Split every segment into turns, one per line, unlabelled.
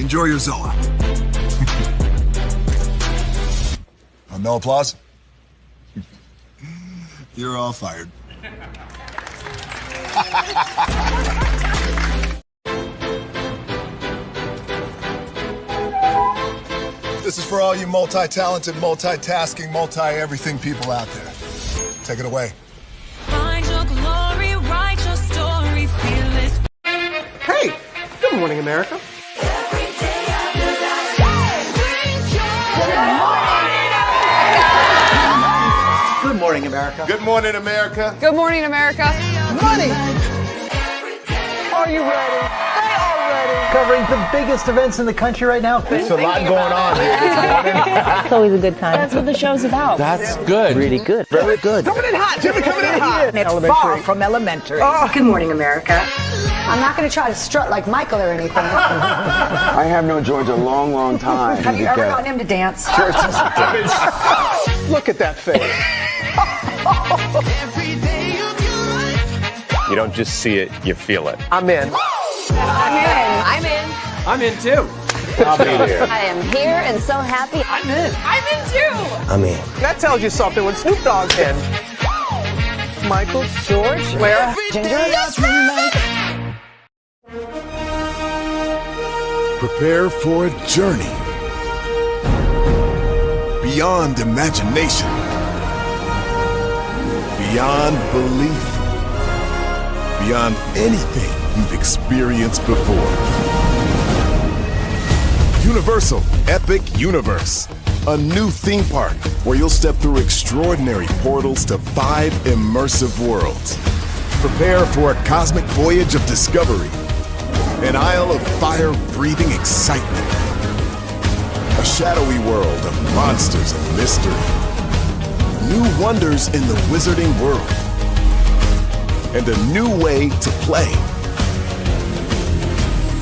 Enjoy your Zoa. No applause? You're all fired. This is for all you multi-talented, multitasking, multi-everything people out there. Take it away.
Find your glory, write your story, feel it.
Hey, good morning, America. Good morning, America.
Good morning, America.
Good morning, America.
Money. Are you ready? They are ready. Covering the biggest events in the country right now.
There's a lot going on here this morning.
It's always a good time.
That's what the show's about.
That's good.
Really good. Very good.
Coming in hot, Jimmy, coming in hot.
It's far from elementary.
Good morning, America.
I'm not going to try to strut like Michael or anything.
I have known George a long, long time.
Have you ever gotten him to dance?
Look at that face.
You don't just see it, you feel it.
I'm in.
I'm in.
I'm in too.
I'll be there.
I am here and so happy.
I'm in.
I'm in too.
I'm in.
That tells you something when Snoop Dogg's in. Michael, George, Lara, Ginger.
Prepare for a journey beyond imagination, beyond belief, beyond anything you've experienced before. Universal Epic Universe, a new theme park where you'll step through extraordinary portals to 5 immersive worlds. Prepare for a cosmic voyage of discovery, an isle of fire-breathing excitement, a shadowy world of monsters and mystery, new wonders in the wizarding world, and a new way to play.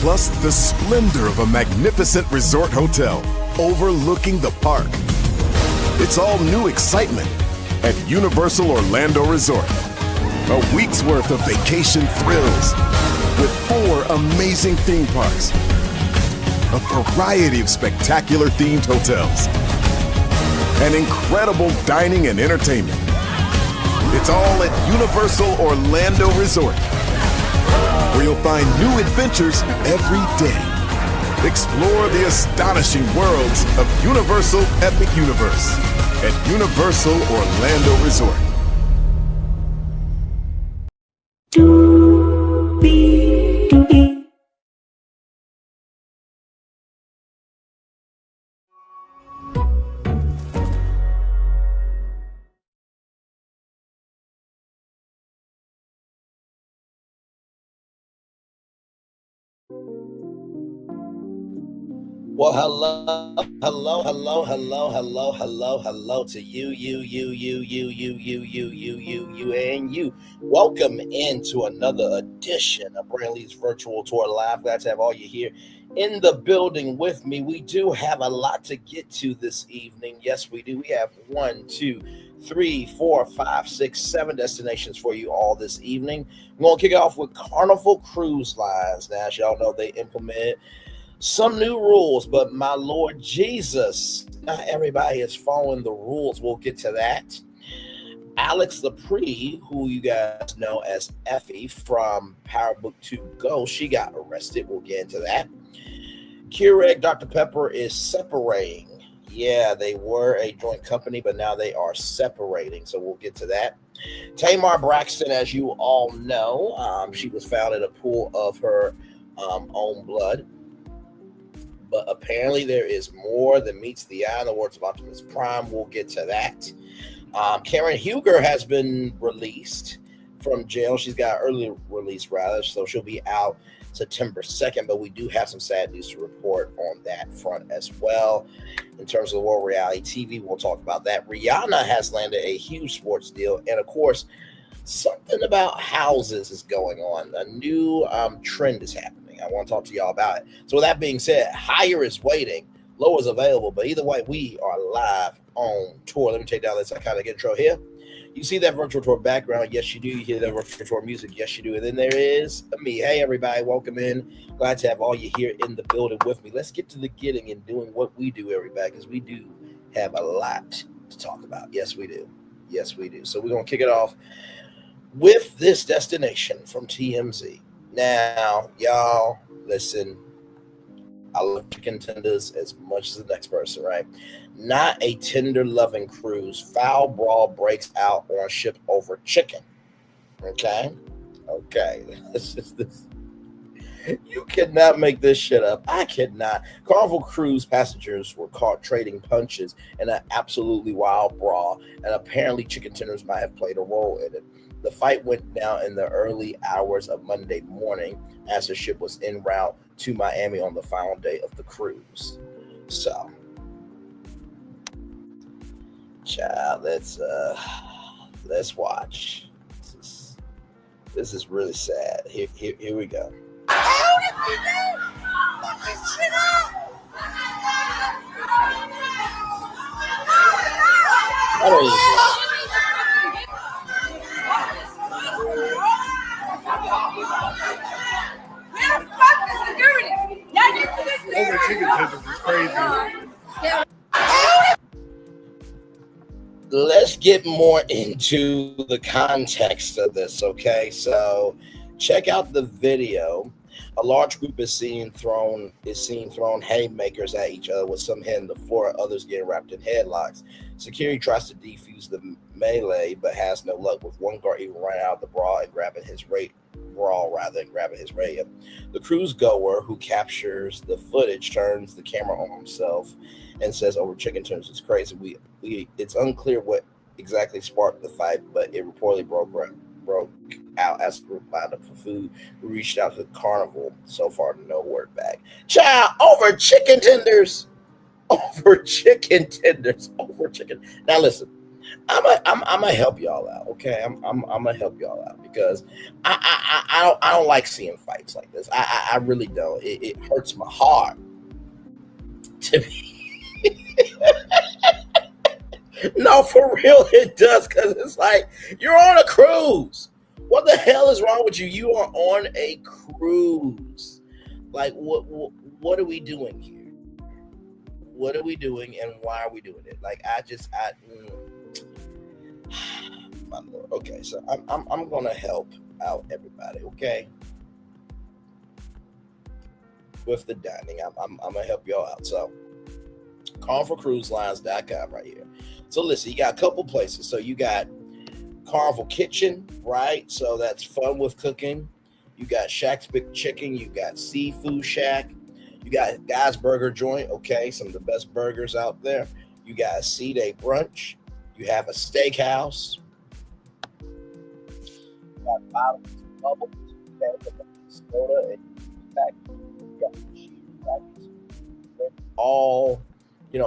Plus the splendor of a magnificent resort hotel overlooking the park. It's all new excitement at Universal Orlando Resort. A week's worth of vacation thrills with 4 amazing theme parks, a variety of spectacular themed hotels, and incredible dining and entertainment. It's all at Universal Orlando Resort, where you'll find new adventures every day. Explore the astonishing worlds of Universal Epic Universe at Universal Orlando Resort.
Well, hello to you, and you. Welcome into another edition of Brantley's Virtual Tour Live. Glad to have all you here in the building with me. We do have a lot to get to this evening. Yes, we do. We have 1, 2, 3, 4, 5, 6, 7 destinations for you all this evening. We're going to kick it off with Carnival Cruise Lines. Now, as y'all know, they implemented some new rules, but my Lord Jesus, not everybody is following the rules. We'll get to that. Alix Lapri, who you guys know as Effie from Powerbook 2 Go, she got arrested. We'll get into that. Keurig and Dr. Pepper is separating. Yeah, they were a joint company, but now they are separating, so we'll get to that. Tamar Braxton, as you all know, she was found in a pool of her own blood. But apparently there is more than meets the eye. In the words of Optimus Prime, we'll get to that. Karen Huger has been released from jail. She's got early release, rather, so she'll be out September 2nd. But we do have some sad news to report on that front as well. In terms of World Reality TV, we'll talk about that. Rihanna has landed a huge sports deal. And, of course, something about houses is going on. A new trend is happening. I want to talk to y'all about it. So with that being said, higher is waiting, lower is available. But either way, we are live on tour. Let me take down this kind of intro here. You see that virtual tour background? Yes, you do. You hear that virtual tour music? Yes, you do. And then there is me. Hey, everybody, welcome in. Glad to have all you here in the building with me. Let's get to the getting and doing what we do, everybody, because we do have a lot to talk about. Yes, we do. Yes, we do. So we're going to kick it off with this destination from TMZ. Now, y'all, listen. I love chicken tenders as much as the next person, right? Not a tender-loving cruise. Foul brawl breaks out on ship over chicken. Okay? This is this. You cannot make this shit up. I cannot. Carnival cruise passengers were caught trading punches in an absolutely wild brawl, and apparently chicken tenders might have played a role in it. The fight went down in the early hours of Monday morning as the ship was en route to Miami on the final day of the cruise. So, child, let's watch. This is really sad. Here we go.
Over chicken tenders is crazy.
Let's get more into the context of this, okay? So check out the video. A large group is seen throwing haymakers at each other, with some hitting the floor, others getting wrapped in headlocks. Security tries to defuse the melee, but has no luck, with one guard even running out of the brawl and grabbing his radio. The cruise goer who captures the footage turns the camera on himself and says, "Over chicken tenders, it's crazy. It's unclear what exactly sparked the fight, but it reportedly broke out as the group lined up for food. We reached out to the Carnival. So far, no word back. Child, over chicken tenders. Over chicken tenders. Over chicken. Now listen, I'm gonna help y'all out, okay? I'm gonna help y'all out because I don't like seeing fights like this. I really don't. It hurts my heart to be. No, for real, it does, because it's like, you're on a cruise. What the hell is wrong with you? You are on a cruise. Like, what are we doing here? What are we doing, and why are we doing it? Like, my Lord. Okay, so I'm gonna help out everybody, okay? With the dining, I'm gonna help y'all out. So, CarnivalCruiseLines.com right here. So listen, you got a couple places. So you got Carnival Kitchen, right? So that's fun with cooking. You got Shack's Big Chicken. You got Seafood Shack. You got Guy's Burger Joint. Okay, some of the best burgers out there. You got a C-Day Brunch. You have a steakhouse. You got bottles of bubbles. Okay, soda and you got all,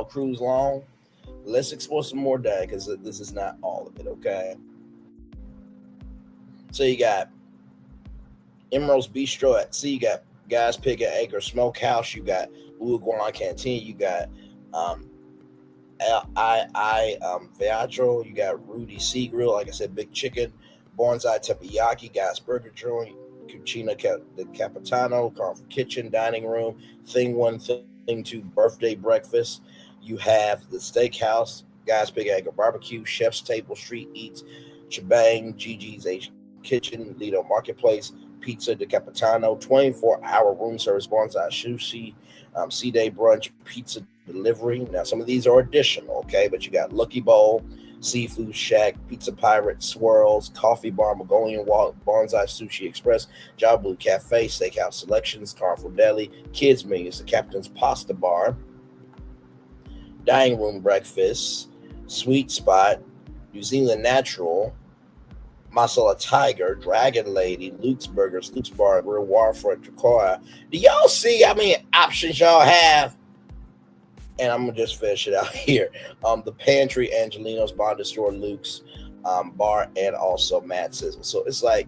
cruise long. Let's explore some more day, because this is not all of it, okay? So you got Emerald's Bistro at Sea. You got Guy's Pig and Acre Smokehouse. You got Uruguayan Canteen. You got Viaggio. You got Rudy Sea Grill. Like I said, Big Chicken. Bonsai Teppanyaki. Guy's Burger Joint. Cucina the Capitano. Carnival Kitchen. Dining Room. Thing 1, Thing 2. Birthday Breakfast. You have the Steakhouse, Guy's Big Acre Barbecue, Chef's Table, Street Eats, Chibang, Gigi's Kitchen, Lido Marketplace, Pizza de Capitano, 24-hour room service, Bonsai Sushi, C-Day Brunch, Pizza Delivery. Now, some of these are additional, okay? But you got Lucky Bowl, Seafood Shack, Pizza Pirate, Swirls, Coffee Bar, Mongolian Walk, Bonsai Sushi Express, Java Blue Cafe, Steakhouse Selections, Carnival Deli, Kids Menus, the Captain's Pasta Bar, Dining Room Breakfast, Sweet Spot, New Zealand Natural, Masala Tiger, Dragon Lady, Luke's Burgers, Luke's Bar, Real Waterfront, Jakarta. Do y'all see how many options y'all have? And I'm going to just finish it out here. The Pantry, Angelino's, Bond Store, Luke's Bar, and also Mad Sizzle. So it's like,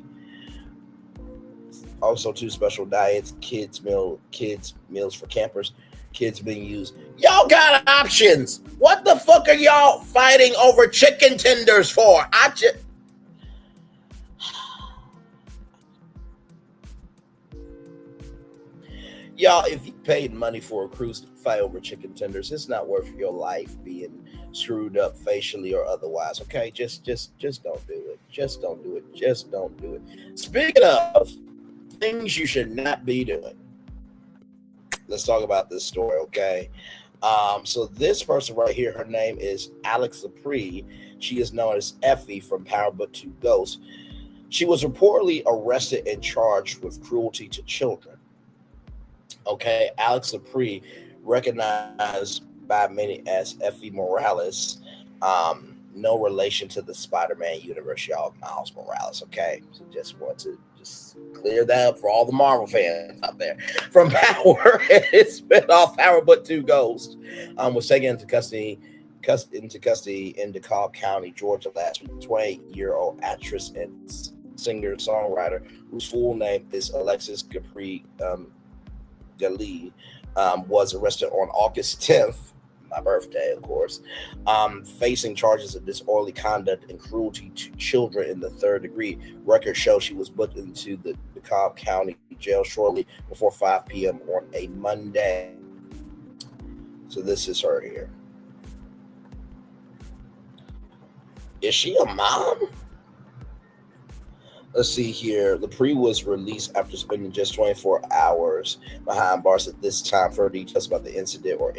also 2 special diets, kids meals for campers. Kids being used. Y'all got options. What the fuck are y'all fighting over chicken tenders for? Y'all, if you paid money for a cruise to fight over chicken tenders, it's not worth your life being screwed up facially or otherwise. Okay, just don't do it. Just don't do it. Just don't do it. Speaking of things you should not be doing, let's talk about this story. Okay, so this person right here, her name is Alix Lapri. She is known as Effie from Power Book 2 Ghosts. She was reportedly arrested and charged with cruelty to children. Okay, Alix Lapri, recognized by many as Effie Morales, no relation to the Spider-Man universe, y'all. Miles Morales. Okay, so just want to clear that up for all the Marvel fans out there. From Power, its spinoff Power Book 2 Ghost was taken into custody in DeKalb County, Georgia last week. 28-year-old actress and singer-songwriter whose full name is Alexis Capri Lee, was arrested on August 10th, my birthday, of course, facing charges of disorderly conduct and cruelty to children in the third degree. Records show she was booked into the DeKalb County jail shortly before 5 p.m. on a Monday. So this is her here. Is she a mom? Let's see here. Lapri was released after spending just 24 hours behind bars at this time. Further details about the incident or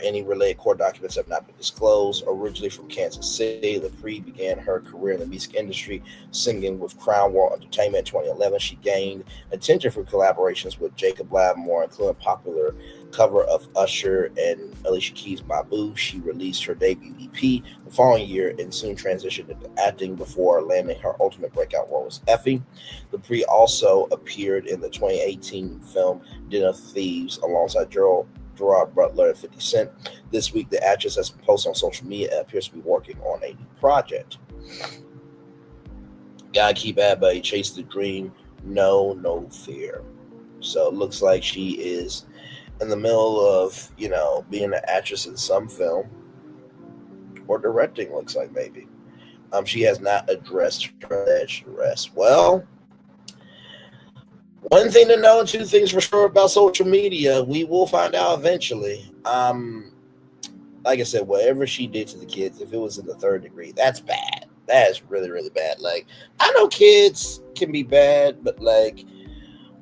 any related court documents have not been disclosed. Originally from Kansas City, Lapri began her career in the music industry, singing with Crown World Entertainment in 2011. She gained attention for collaborations with Jacob Lattimore, including popular cover of Usher and Alicia Keys' My Boo. She released her debut EP the following year and soon transitioned into acting before landing her ultimate breakout role as Effie. Lapri also appeared in the 2018 film Den of Thieves alongside Gerard Butler and 50 Cent. This week, the actress has posted on social media and appears to be working on a new project. Gotta keep at, buddy. Chase the dream. No fear. So it looks like she is in the middle of, being an actress in some film or directing, looks like maybe. She has not addressed her alleged arrest. Well, one thing to know and two things for sure about social media, we will find out eventually. Like I said, whatever she did to the kids, if it was in the third degree, that's bad. That is really, really bad. Like, I know kids can be bad, but like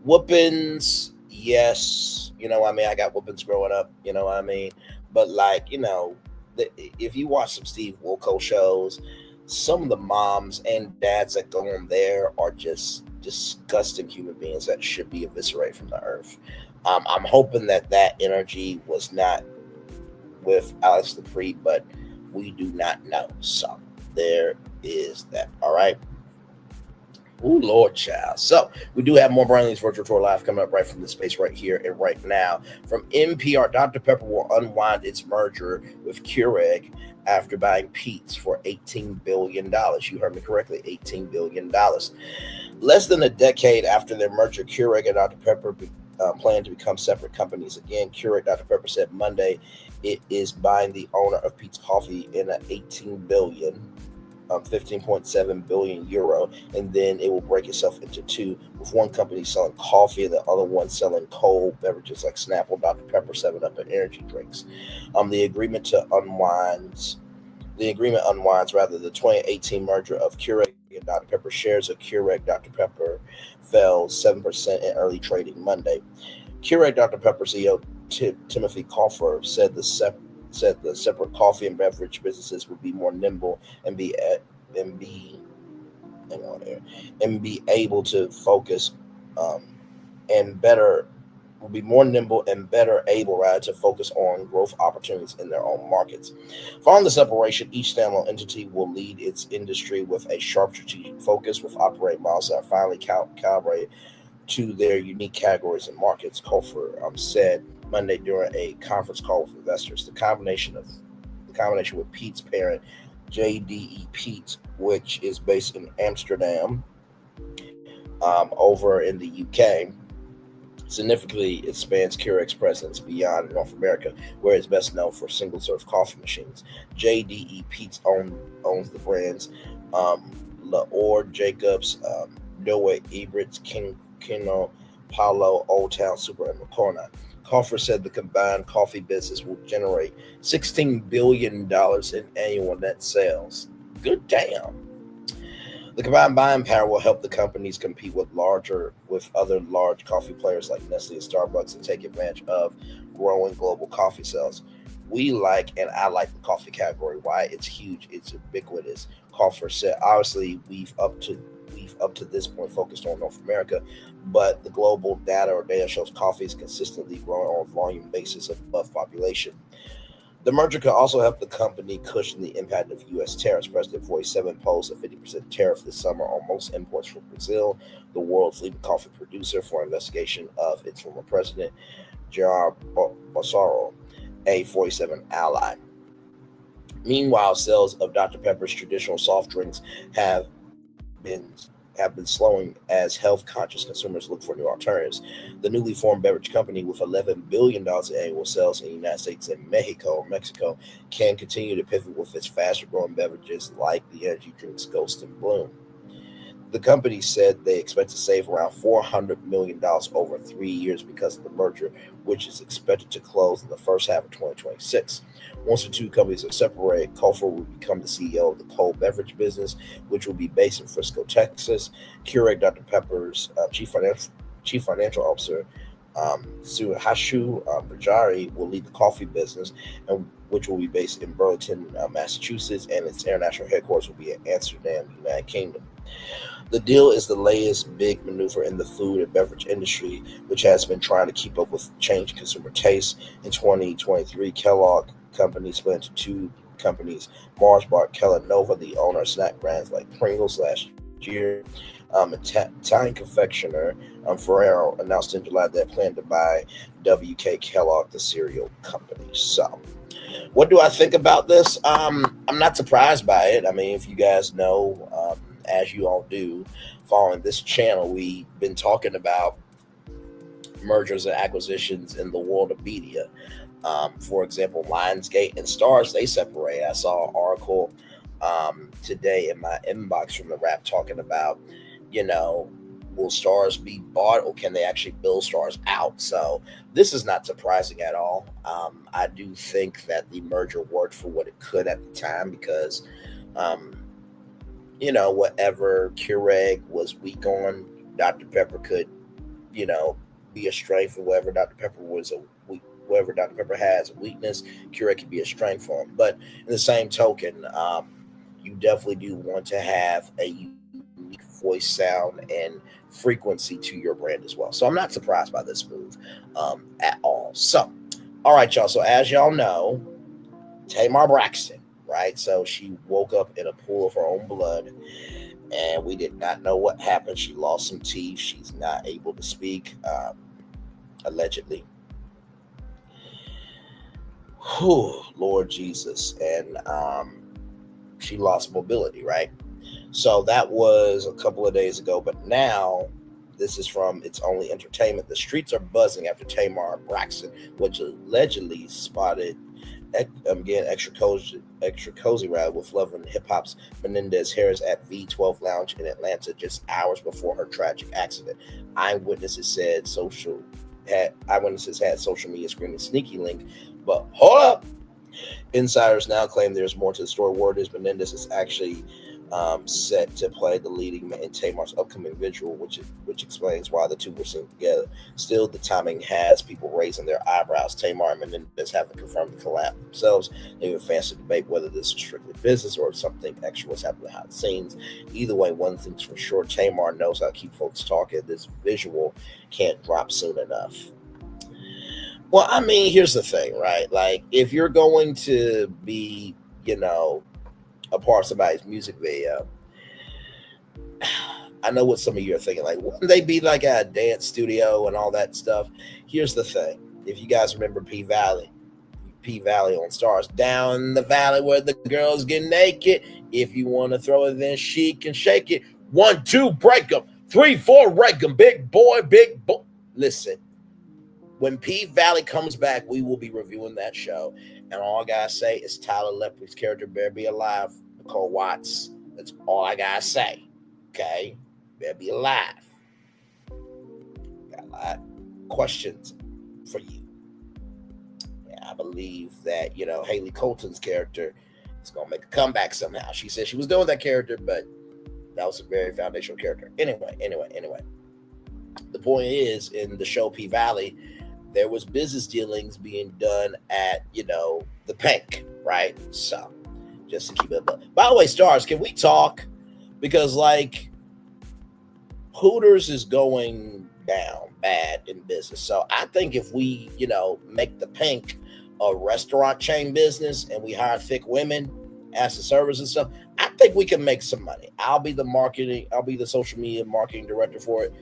whoopings, yes. I got whoopings growing up, But like, if you watch some Steve Wilkos shows, some of the moms and dads that go on there are just disgusting human beings that should be eviscerated from the earth. I'm hoping that energy was not with Alix Lapri, but we do not know. So there is that. All right. Ooh, Lord, child. So we do have more Brandley's Virtual Tour Live coming up right from the space right here and right now. From NPR, Dr. Pepper will unwind its merger with Keurig after buying Pete's for $18 billion. You heard me correctly, $18 billion. Less than a decade after their merger, Keurig and Dr. Pepper plan to become separate companies again. Keurig Dr. Pepper said Monday it is buying the owner of Pete's Coffee in an 15.7 billion euro, and then it will break itself into two, with one company selling coffee and the other one selling cold beverages like Snapple, Dr. Pepper, 7-Up, and energy drinks. The agreement unwinds the 2018 merger of Keurig and Dr. Pepper. Shares of Keurig Dr. Pepper fell 7% in early trading Monday. Keurig Dr. Pepper CEO Timothy Cawthorn said the separate coffee and beverage businesses would be more nimble and be able to focus will be more nimble and better able to focus on growth opportunities in their own markets. Following the separation, each standalone entity will lead its industry with a sharp strategic focus, with operating models that are finally calibrated to their unique categories and markets, Cawthorn said Monday during a conference call with investors. The combination with Pete's parent, JDE Peet's, which is based in Amsterdam, over in the UK, significantly expands Keurig's presence beyond North America, where it's best known for single-serve coffee machines. JDE Peet's owns the brands L'Or, Jacobs, Noe, Eberts, Kino, Paulo, Old Town Super, and Macona. Coffer said the combined coffee business will generate $16 billion in annual net sales. Good damn. The combined buying power will help the companies compete with other large coffee players like Nestle and Starbucks and take advantage of growing global coffee sales. I like the coffee category. Why? It's huge. It's ubiquitous. Coffer said, obviously, we've up to this point focused on North America, but the global data shows coffee is consistently growing on a volume basis above population. The merger could also help the company cushion the impact of U.S. tariffs. President 47 imposed a 50% tariff this summer on most imports from Brazil, the world's leading coffee producer, for investigation of its former president, Jair Bolsonaro, a 47 ally. Meanwhile, sales of Dr. Pepper's traditional soft drinks have been slowing as health-conscious consumers look for new alternatives. The newly formed beverage company, with $11 billion in annual sales in the United States and Mexico, can continue to pivot with its faster-growing beverages like the energy drinks Ghost and Bloom. The company said they expect to save around $400 million over 3 years because of the merger, which is expected to close in the first half of 2026. Once the two companies are separated, Coffer will become the CEO of the cold beverage business, which will be based in Frisco, Texas. Keurig Dr. Pepper's chief financial officer, Suhashu Bajari, will lead the coffee business, which will be based in Burlington, Massachusetts, and its international headquarters will be in Amsterdam, United Kingdom. The deal is the latest big maneuver in the food and beverage industry, which has been trying to keep up with changing consumer tastes. In 2023, Kellogg Company split into two companies. Mars bought Kellanova, the owner of snack brands like Pringles, last year. Italian confectioner Ferrero announced in July that it planned to buy WK Kellogg, the cereal company. So, what do I think about this? I'm not surprised by it. I mean, if you guys know, as you all do, following this channel, we've been talking about mergers and acquisitions in the world of media. For example, Lionsgate and Starz, they separate. I saw an article today in my inbox from the Wrap talking about, will Starz be bought or can they actually build Starz out? So this is not surprising at all. I do think that the merger worked for what it could at the time because, whatever Keurig was weak on, Dr. Pepper could, be a strength, and wherever Dr. Pepper has a weakness, Keurig can be a strength for him. But in the same token, you definitely do want to have a unique voice, sound, and frequency to your brand as well. So I'm not surprised by this move at all. So, all right, y'all. So as y'all know, Tamar Braxton, right? So she woke up in a pool of her own blood, and we did not know what happened. She lost some teeth. She's not able to speak, allegedly. Whew, Lord Jesus. And she lost mobility, right? So that was a couple of days ago, but now this is from It's Only Entertainment. The streets are buzzing after Tamar Braxton, which allegedly spotted extra cozy ride with Love and Hip Hop's Menendez Harris at V12 Lounge in Atlanta just hours before her tragic accident. Eyewitnesses had social media screaming sneaky link, but hold up. Insiders now claim there's more to the story. Word is Menendez is actually set to play the leading man in Tamar's upcoming visual, which explains why the two were seen together. Still, the timing has people raising their eyebrows. Tamar and Menendez haven't confirmed the collab themselves. They have fans to debate whether this is strictly business or something extra was happening behind the scenes. Either way, one thing's for sure, Tamar knows how to keep folks talking. This visual can't drop soon enough. Well, I mean, here's the thing, right? Like, if you're going to be, a part of somebody's music video, I know what some of you are thinking, like, wouldn't they be like at a dance studio and all that stuff? Here's the thing. If you guys remember P Valley on Starz, down the valley where the girls get naked. If you want to throw it, then she can shake it. 1, 2, break them. 3, 4, rake them. Big boy. Listen, When P Valley comes back, we will be reviewing that show. And all I gotta say is Tyler Lepley's character better be alive. Nicole Watts. That's all I gotta say. Okay? Better be alive. Got a lot of questions for you. And I believe that, Haley Colton's character is gonna make a comeback somehow. She said she was done with that character, but that was a very foundational character. Anyway. The point is, in the show P Valley, there was business dealings being done at, the Pink, right? So, just to keep it up. By the way, stars, can we talk? Because, Hooters is going down bad in business. So, I think if we, make the Pink a restaurant chain business and we hire thick women as the servers and stuff, I think we can make some money. I'll be the social media marketing director for it.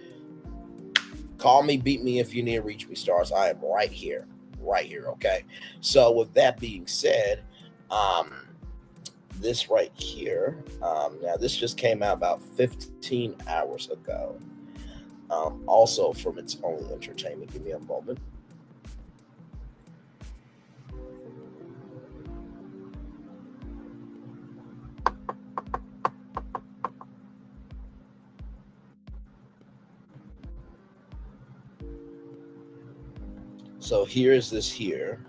Call me, beat me if you need to reach me, stars. I am right here, okay? So with that being said, this right here, now this just came out about 15 hours ago. Also from It's Only Entertainment. Give me a moment. So here's this here.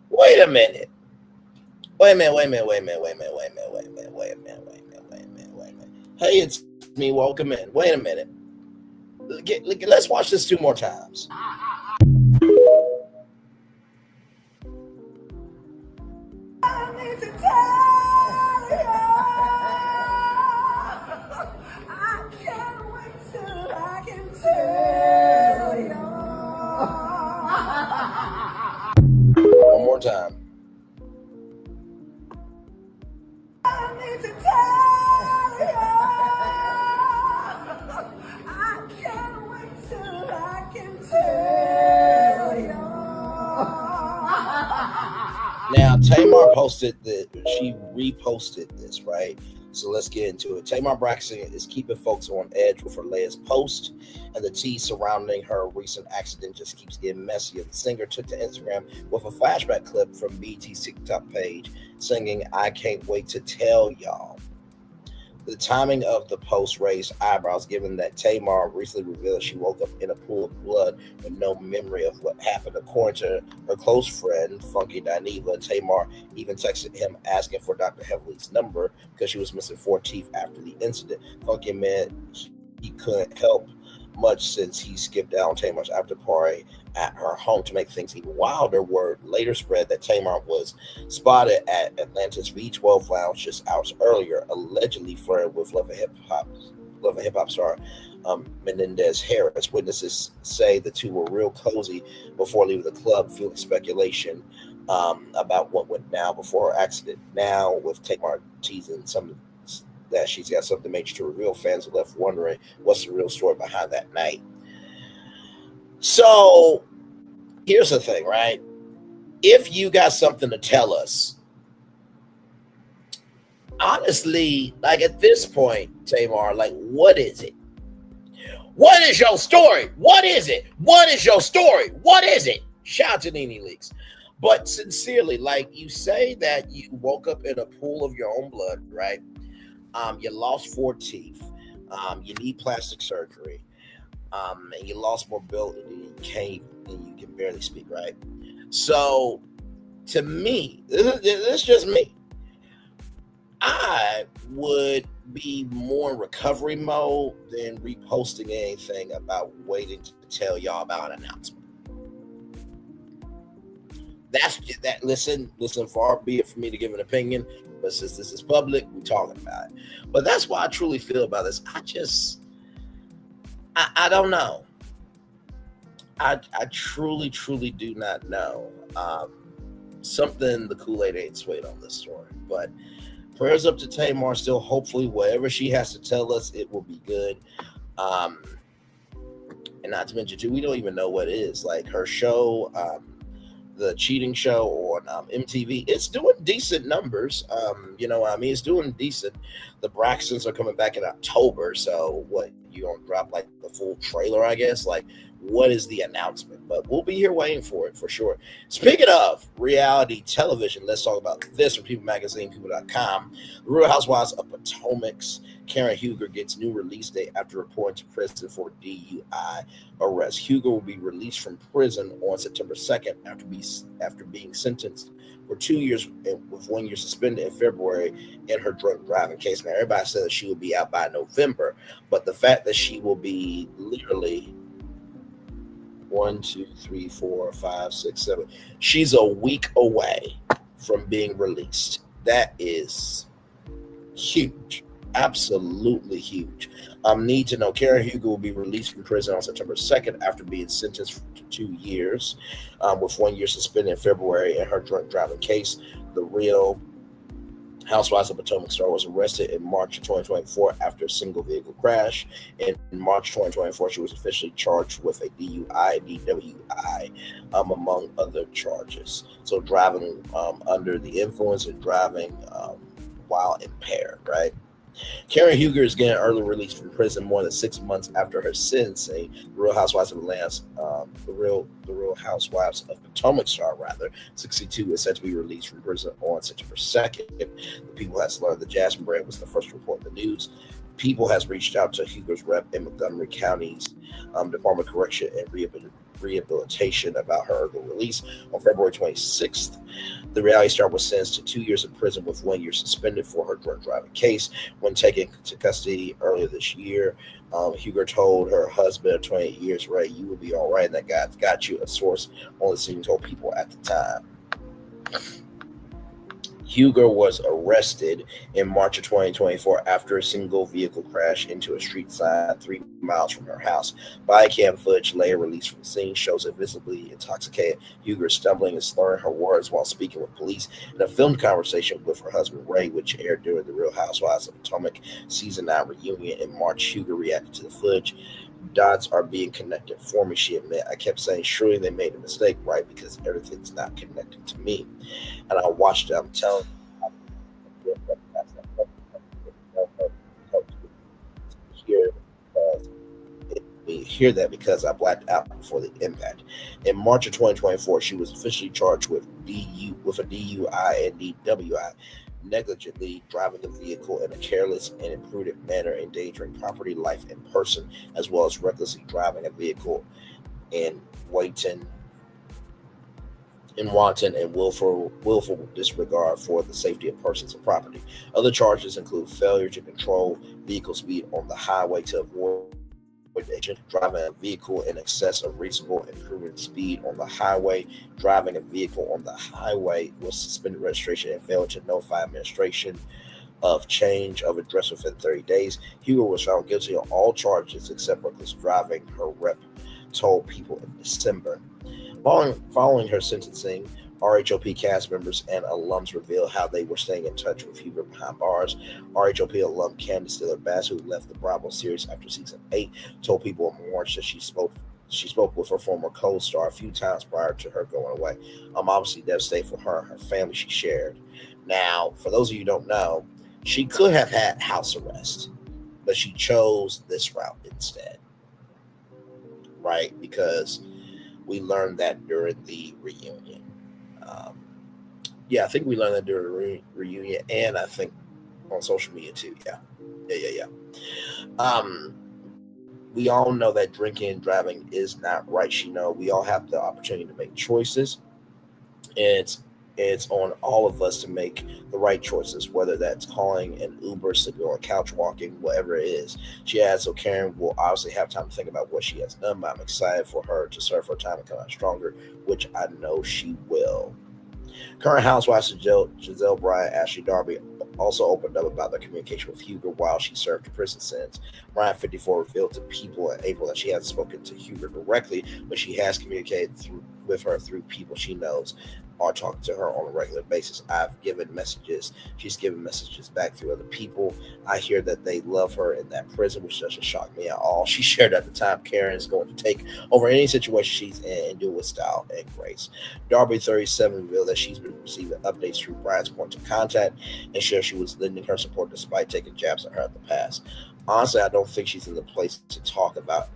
Wait a minute. Hey, it's me. Welcome in. Wait a minute. Let's watch this 2 more times. One more time. Now, Tamar posted that she reposted this, right? So let's get into it. Tamar Braxton is keeping folks on edge with her latest post, and the tea surrounding her recent accident just keeps getting messier. The singer took to Instagram with a flashback clip from BET's TikTok page singing, "I can't wait to tell y'all." The timing of the post raised eyebrows, given that Tamar recently revealed she woke up in a pool of blood with no memory of what happened. According to her close friend, Funky Dineva, Tamar even texted him asking for Dr. Heavely's number because she was missing 4 teeth after the incident. Funky admitted he couldn't help much since he skipped out on Tamar's after party at her home. To make things even wilder, word later spread that Tamar was spotted at Atlanta's V12 Lounge just hours earlier, allegedly flirting with Love and Hip Hop star Menendez Harris. Witnesses say the two were real cozy before leaving the club, fueling speculation about what went down before her accident. Now, with Tamar teasing that she's got something major to reveal, fans are left wondering what's the real story behind that night. So here's the thing, right? If you got something to tell us, honestly, at this point, Tamar, what is it? What is your story? What is it? What is your story? What is it? Shout out to Nene Leaks. But sincerely, you say that you woke up in a pool of your own blood, right? You lost 4 teeth. You need plastic surgery. And you lost mobility. You can barely speak, right? So, to me, this is just me. I would be more in recovery mode than reposting anything about waiting to tell y'all about an announcement. Listen, far be it for me to give an opinion, but since this is public, we're talking about it. But that's why I truly feel about this. I don't know. I truly do not know. Something the Kool-Aid ain't sweet on this story. But prayers up to Tamar. Still, hopefully, whatever she has to tell us, it will be good. And not to mention, too, we don't even know what it is. Her show, the cheating show on MTV. It's doing decent numbers. It's doing decent. The Braxtons are coming back in October, so what, you gonna drop like the full trailer, I guess? Like, what is the announcement? But we'll be here waiting for it for sure. Speaking of reality television, let's talk about this from People Magazine, people.com. The Real Housewives of Potomac's Karen Huger gets new release date after reporting to prison for DUI arrest. Huger will be released from prison on September 2nd after being sentenced for 2 years with 1 year suspended in February in her drunk driving case. Now, everybody says she will be out by November, but the fact that she will be literally 1, 2, 3, 4, 5, 6, 7. She's a week away from being released. That is huge. Absolutely huge. Need to know Karen Huger will be released from prison on September 2nd after being sentenced to 2 years with 1 year suspended in February in her drunk driving case. The Real Housewives of Potomac star was arrested in March of 2024 after a single vehicle crash. In March 2024, she was officially charged with a DUI, DWI, among other charges. So driving under the influence and driving while impaired, right? Karen Huger is getting early release from prison more than 6 months after her sentencing. The Real Housewives of Atlanta, the Real Housewives of Potomac star, 62, is set to be released from prison on September 2nd. The People has learned that Jasmine Brand was the first to report the news. People has reached out to Huger's rep in Montgomery County's Department of Correction and Rehabilitation about her early release. On February 26th, the reality star was sentenced to 2 years in prison with 1 year suspended for her drunk driving case. When taken to custody earlier this year, Huger told her husband of 28 years, Ray, you will be all right. And that guy got you, a source on the scene told People at the time. Huger was arrested in March of 2024 after a single vehicle crash into a street sign 3 miles from her house. Body cam footage later released from the scene shows a visibly intoxicated Huger stumbling and slurring her words while speaking with police in a filmed conversation with her husband Ray, which aired during the Real Housewives of Potomac season 9 reunion in March. Huger reacted to the footage. Dots are being connected for me, she admitted. I kept saying, surely they made a mistake, right? Because everything's not connected to me. And I watched it. I'm telling you, hear that because I blacked out before the impact. In March of 2024, she was officially charged with a DUI and DWI, negligently driving the vehicle in a careless and imprudent manner, endangering property, life, and person, as well as recklessly driving a vehicle in wanton and willful disregard for the safety of persons and property. Other charges include failure to control vehicle speed on the highway to avoid driving a vehicle in excess of reasonable and prudent speed on the highway, driving a vehicle on the highway with suspended registration, and failing to notify administration of change of address within 30 days. Huger was found guilty of all charges except reckless driving, her rep told People in December. Following her sentencing, RHOP cast members and alums revealed how they were staying in touch with Huger behind bars. RHOP alum Candace Diller Bass, who left the Bravo series after season 8, told People in March that she spoke with her former co-star a few times prior to her going away. Obviously devastated for her and her family she shared. Now, for those of you who don't know, she could have had house arrest, but she chose this route instead, right? Because we learned that during the reunion. I think we learned that during the reunion, and I think on social media too. Yeah. We all know that drinking and driving is not right. We all have the opportunity to make choices, and it's on all of us to make the right choices, whether that's calling an Uber, sleeping on couch walking, whatever it is. She adds, so Karen will obviously have time to think about what she has done, but I'm excited for her to serve her time and come out stronger, which I know she will. Current housewives Giselle Bryant, Ashley Darby also opened up about their communication with Huger while she served a prison sentence. Ryan 54 revealed to People in April that she hasn't spoken to Huger directly, but she has communicated with her through people she knows are talking to her on a regular basis. I've given messages. She's given messages back through other people. I hear that they love her in that prison, which doesn't shock me at all. She shared at the time Karen is going to take over any situation she's in and do it with style and grace. Darby 37 revealed that she's been receiving updates through Brian's point of contact and shared she was lending her support despite taking jabs at her in the past. Honestly, I don't think she's in the place to talk about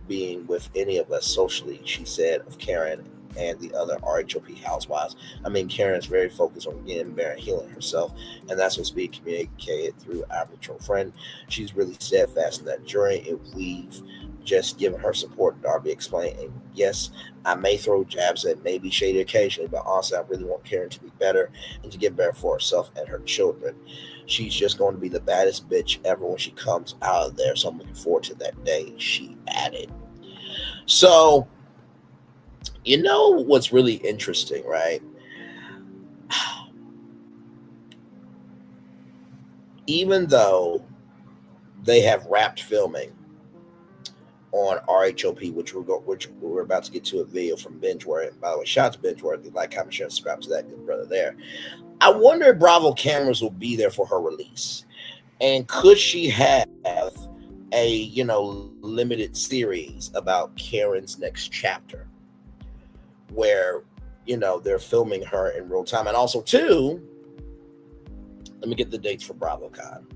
being with any of us socially, she said of Karen and the other RHOP housewives. I mean, Karen's very focused on getting better and healing herself, and that's what's being communicated through our mutual friend. She's really steadfast in that journey, and we've just given her support, Darby explained. And yes, I may throw jabs at maybe shady occasionally, but honestly, I really want Karen to be better and to get better for herself and her children. She's just going to be the baddest bitch ever when she comes out of there, so I'm looking forward to that day, she added. So, you know what's really interesting, right? Even though they have wrapped filming on RHOP, which we're about to get to a video from Bingeworthy. And by the way, shout out to Bingeworthy. Like, comment, share, subscribe to that good brother there. I wonder if Bravo cameras will be there for her release, and could she have a limited series about Karen's next chapter, where they're filming her in real time. And also too, let me get the dates for BravoCon.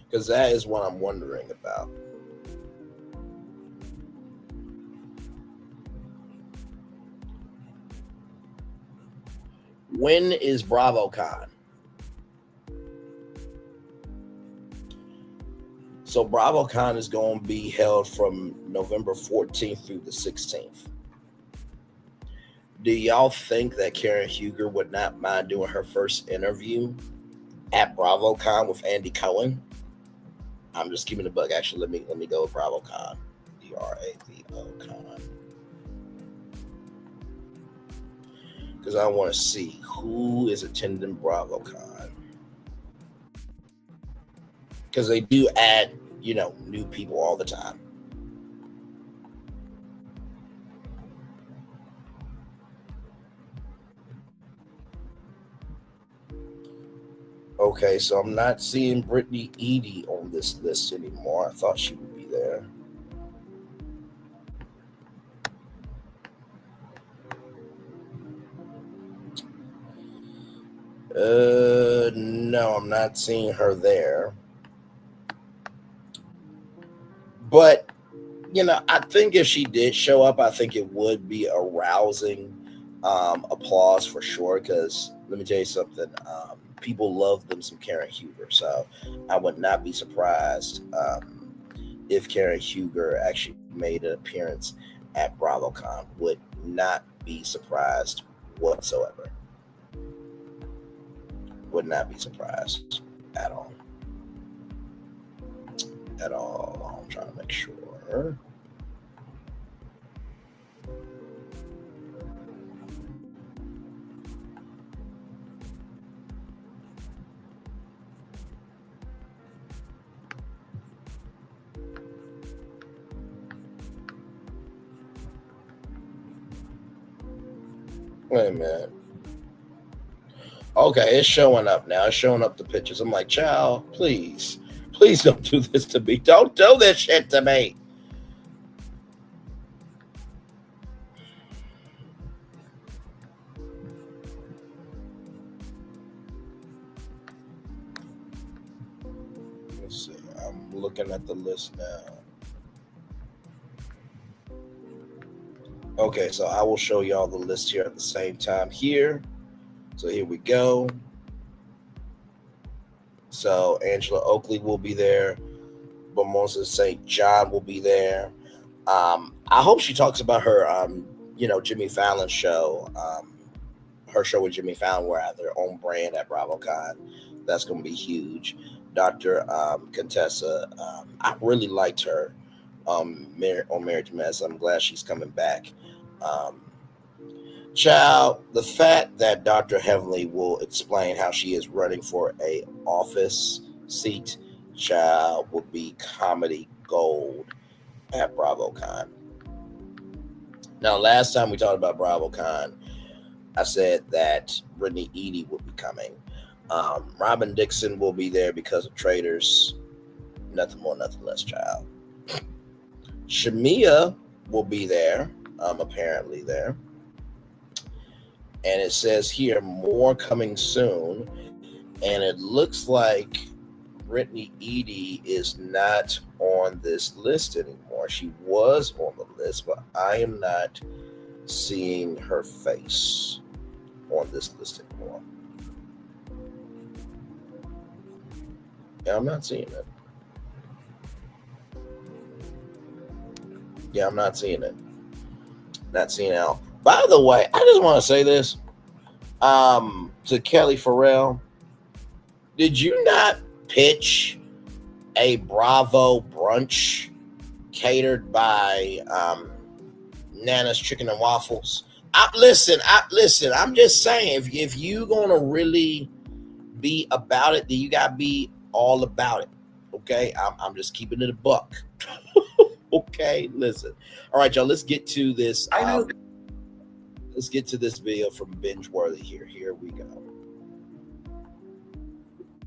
Because that is what I'm wondering about. When is BravoCon? So BravoCon is going to be held from November 14th through the 16th. Do y'all think that Karen Huger would not mind doing her first interview at BravoCon with Andy Cohen? I'm just keeping the bug. Actually, let me go with BravoCon. BRAVO-Con. Because I want to see who is attending BravoCon. Because they do add, new people all the time. Okay, so I'm not seeing Brittany Edie on this list anymore. I thought she would be there. No, I'm not seeing her there. But, I think if she did show up, I think it would be a rousing applause for sure. Because let me tell you something. People love them some Karen Huger. So I would not be surprised if Karen Huger actually made an appearance at BravoCon. Would not be surprised whatsoever. Would not be surprised at all. At all. I'm trying to make sure. Wait a minute. Okay, it's showing up now. It's showing up the pictures. I'm like, child, please don't do this to me. Don't do this shit to me. Let's see. I'm looking at the list now. Okay, so I will show y'all the list here at the same time here. So here we go. So Angela Oakley will be there. Mimosa St. John will be there. I hope she talks about her, Jimmy Fallon show. Her show with Jimmy Fallon, where at their own brand at BravoCon. That's going to be huge. Dr. Contessa, I really liked her on Married to Mess. I'm glad she's coming back. Child, the fact that Dr. Heavenly will explain how she is running for a office seat, child, will be comedy gold at BravoCon. Now, last time we talked about BravoCon, I said that Brittany Edie will be coming. Robin Dixon will be there because of Traders. Nothing more, nothing less, child. Shamia will be there, apparently there. And it says here, more coming soon. And it looks like Brittany Edie is not on this list anymore. She was on the list, but I am not seeing her face on this list anymore. Yeah, I'm not seeing it. Yeah, I'm not seeing it. Not seeing it out. By the way, I just want to say this to Kelly Farrell. Did you not pitch a Bravo brunch catered by Nana's Chicken and Waffles? Listen, I'm just saying, if you gonna really be about it, then you gotta be all about it. Okay, I'm just keeping it a buck. Okay, listen. All right, y'all. Let's get to this. Let's get to this video from Bingeworthy here. Here we go.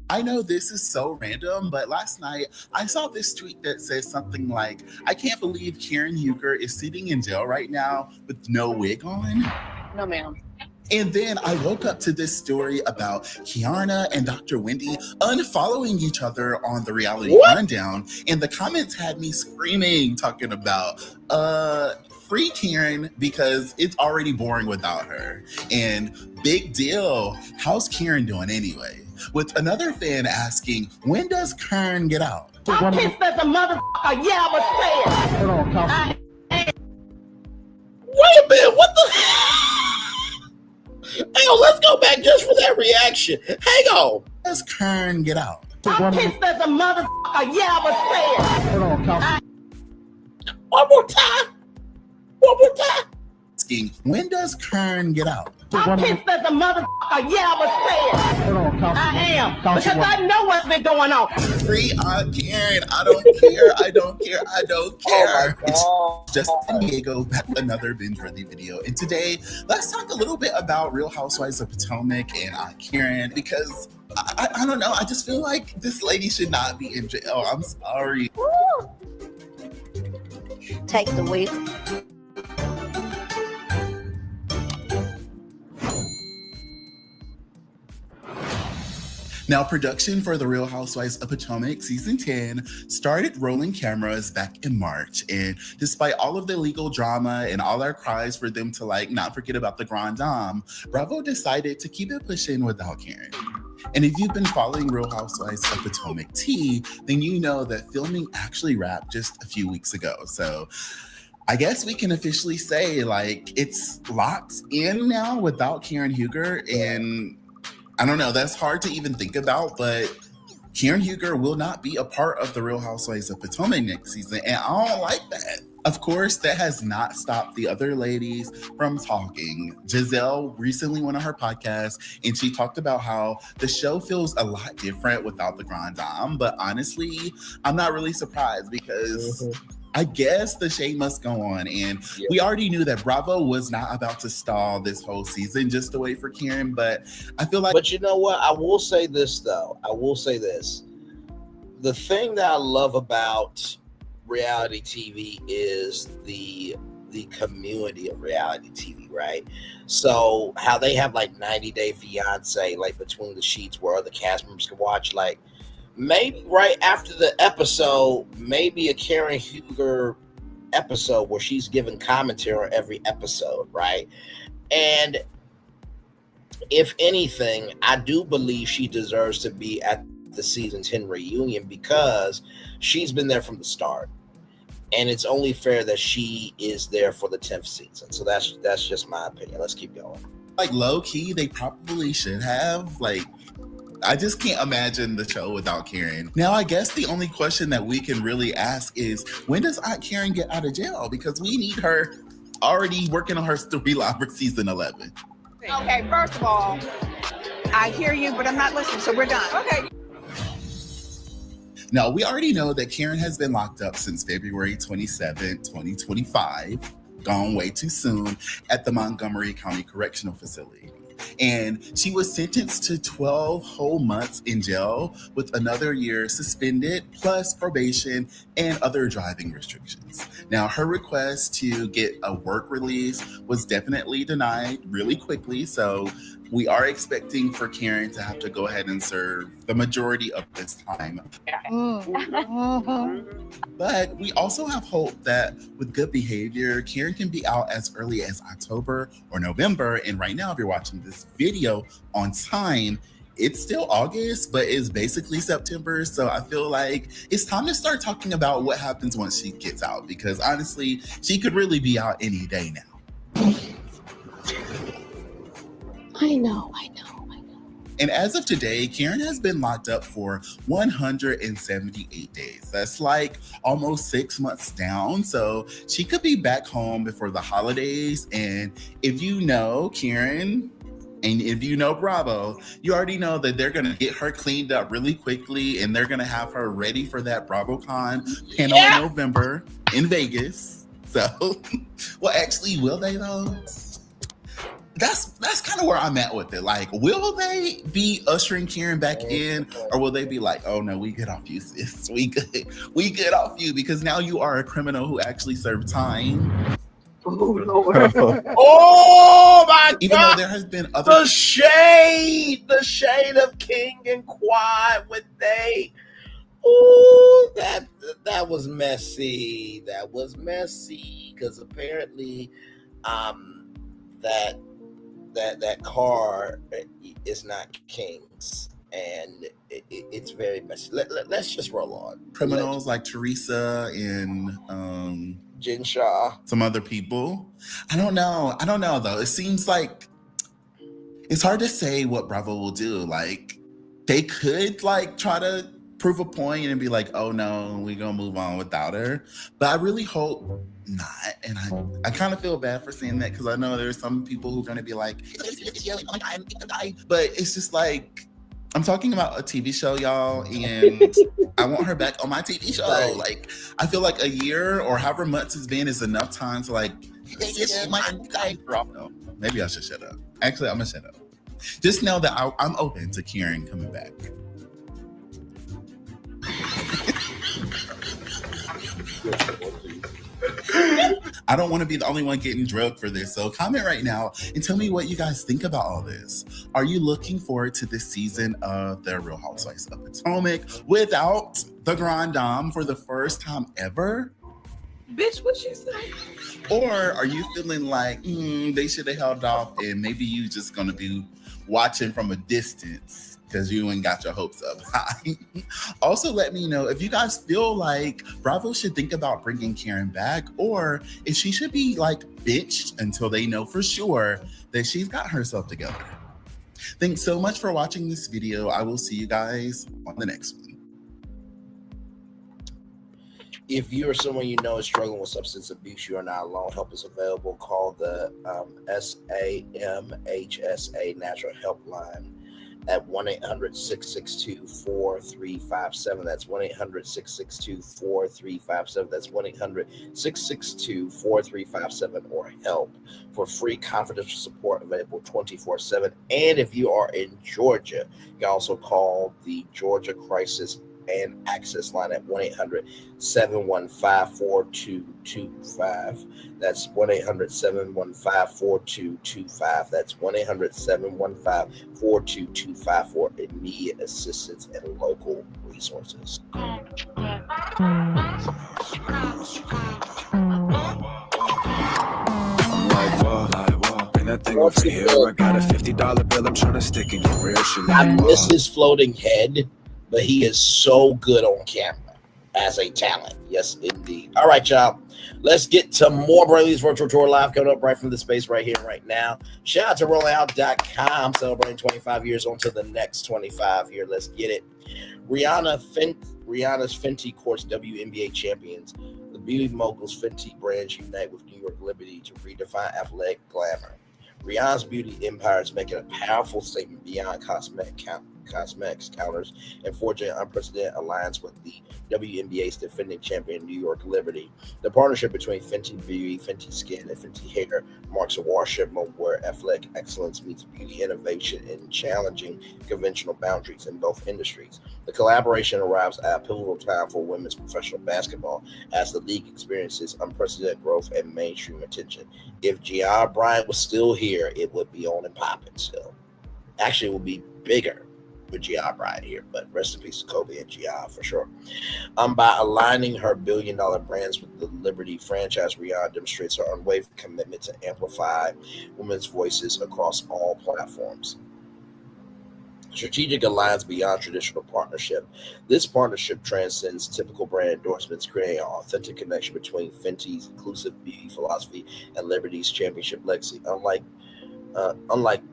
I know this is so random, but last night I saw this tweet that says something like, I can't believe Karen Huger is sitting in jail right now with no wig on.
No, ma'am.
And then I woke up to this story about Kiana and Dr. Wendy unfollowing each other on the reality rundown. And the comments had me screaming, talking about, free Karen because it's already boring without her. And big deal, how's Karen doing anyway? With another fan asking, when does Karen get out?
I'm pissed as a motherfucker. Yeah, I was saying. Hold on, Tom.
Wait a minute, what the? Hang on, let's go back just for that reaction. Hang on.
When does Karen get out?
I'm pissed as a motherfucker. Yeah, I was saying. Hold on, Tom.
One more time. One more time.
Asking, when does Karen get out?
I'm pissed as a motherfucker. Yeah, I was saying. Hold on, Tom. I am. Because I know what's been going on.
Free Aunt Karen. I don't care. I don't care. I don't care.
Oh
it's just San Diego, back with another binge-worthy video. And today, let's talk a little bit about Real Housewives of Potomac and Aunt Karen, because I don't know. I just feel like this lady should not be in jail. I'm sorry.
Woo. Take the week.
Now, production for The Real Housewives of Potomac Season 10 started rolling cameras back in March. And despite all of the legal drama and all our cries for them to not forget about the Grand Dame, Bravo decided to keep it pushing without Karen. And if you've been following Real Housewives of Potomac T, then you know that filming actually wrapped just a few weeks ago. So I guess we can officially say it's locked in now without Karen Huger. And I don't know, that's hard to even think about, but Karen Huger will not be a part of The Real Housewives of Potomac next season, and I don't like that. Of course, that has not stopped the other ladies from talking. Giselle recently went on her podcast, and she talked about how the show feels a lot different without the Grand Dame, but honestly, I'm not really surprised because I guess the shade must go on. And we already knew that Bravo was not about to stall this whole season just to wait for Karen. But I feel like...
But you know what? I will say this, though. I will say this. The thing that I love about reality TV is the community of reality TV, right? So how they have 90 Day Fiance, between the sheets where other cast members can watch, maybe right after the episode, maybe a Karen Huger episode where she's giving commentary on every episode, right? And if anything, I do believe she deserves to be at the season 10 reunion because she's been there from the start. And it's only fair that she is there for the 10th season. So that's just my opinion. Let's keep going.
Low key, they probably should have. I just can't imagine the show without Karen. Now, I guess the only question that we can really ask is, when does Aunt Karen get out of jail? Because we need her already working on her storyline for season 11.
Okay, first of all, I hear you, but I'm not listening, so we're done. Okay.
Now, we already know that Karen has been locked up since February 27, 2025, gone way too soon, at the Montgomery County Correctional Facility. And she was sentenced to 12 whole months in jail with another year suspended, plus probation and other driving restrictions. Now, her request to get a work release was definitely denied really quickly. So we are expecting for Karen to have to go ahead and serve the majority of this time. But we also have hope that with good behavior, Karen can be out as early as October or November. And right now, if you're watching this video on time, it's still August, but it's basically September. So I feel like it's time to start talking about what happens once she gets out, because honestly, she could really be out any day now.
I know.
And as of today, Karen has been locked up for 178 days. That's like almost 6 months down. So she could be back home before the holidays. And if you know Karen, and if you know Bravo, you already know that they're going to get her cleaned up really quickly, and they're going to have her ready for that BravoCon panel in November in Vegas. So, well, actually, will they though? That's kind of where I'm at with it. Like, will they be ushering Karen back in, or will they be like, oh no, we good off you, sis. We good off you, because now you are a criminal who actually served time.
Oh, Lord.
Oh my God!
Even though there has been other
the shade of King and Quad with they. Oh, that was messy. That was messy because apparently, that car is not King's, and it's very messy. Let's just roll on.
Criminals like Teresa and
Jen Shaw,
some other people. I don't know though. It seems like it's hard to say what Bravo will do. Like, they could like try to prove a point and be like, oh no, we're gonna move on without her. But I really hope not. And I kind of feel bad for saying that, because I know there's some people who are gonna be like, but it's just like, I'm talking about a TV show, y'all, and I want her back on my TV show.
Right.
Like, I feel like a year or however months it's been is enough time to like, no, maybe I should shut up. Actually, I'm gonna shut up. Just know that I'm open to Karen coming back. I don't want to be the only one getting drugged for this. So comment right now and tell me what you guys think about all this. Are you looking forward to this season of The Real Housewives of Potomac without the Grand Dame for the first time ever?
Bitch, what you say?
Or are you feeling like they should have held off, and maybe you just gonna be watching from a distance because you ain't got your hopes up high? Also, let me know if you guys feel like Bravo should think about bringing Karen back, or if she should be like bitched until they know for sure that she's got herself together. Thanks so much for watching this video. I will see you guys on the next one.
If you or someone you know is struggling with substance abuse, you are not alone. Help is available. Call the SAMHSA Natural Helpline at 1-800-662-4357. That's 1-800-662-4357. That's 1-800-662-4357, or help for free confidential support available 24/7. And if you are in Georgia, you can also call the Georgia Crisis and Access line at 1-800-715-4225. That's 1-800-715-4225. That's 1-800-715-4225 for immediate assistance and local resources.
That thing over here, I got a $50 bill. I'm trying to stick in your rear.
I miss his floating head, but he is so good on camera as a talent. Yes, indeed. All right, y'all. Let's get to more Brayley's Virtual Tour Live coming up right from the space right here and right now. Shout out to rollingout.com, celebrating 25 years on to the next 25 here. Let's get it. Rihanna's Fenty Quartz WNBA champions. The Beauty moguls Fenty brands unite with New York Liberty to redefine athletic glamour. Rihanna's beauty empire is making a powerful statement beyond cosmetics counters and forging an unprecedented alliance with the WNBA's defending champion New York Liberty. The partnership between Fenty Beauty, Fenty Skin, and Fenty Hair marks a watershed moment where athletic excellence meets beauty innovation and challenging conventional boundaries in both industries. The collaboration arrives at a pivotal time for women's professional basketball as the league experiences unprecedented growth and mainstream attention. If Gianna Bryant was still here, it would be on and popping still. Actually, it would be bigger with Gianna Bryant here, but rest in peace to Kobe and Gianna for sure. By aligning her billion-dollar brands with the Liberty franchise, Rihanna demonstrates her unwavering commitment to amplify women's voices across all platforms. Strategic alliance beyond traditional partnership. This partnership transcends typical brand endorsements, creating an authentic connection between Fenty's inclusive beauty philosophy and Liberty's championship legacy. Unlike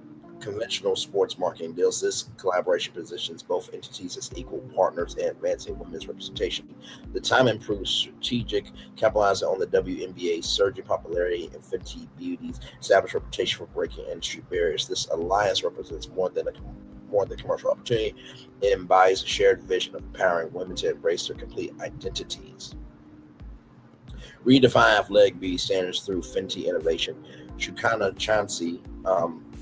conventional sports marketing deals, this collaboration positions both entities as equal partners in advancing women's representation. The time improves strategic, capitalizing on the WNBA's surging popularity and Fenty Beauty's established reputation for breaking industry barriers. This alliance represents more than commercial opportunity. It embodies a shared vision of empowering women to embrace their complete identities. Redefine athletic beauty standards through Fenty innovation. Shukana Chansey,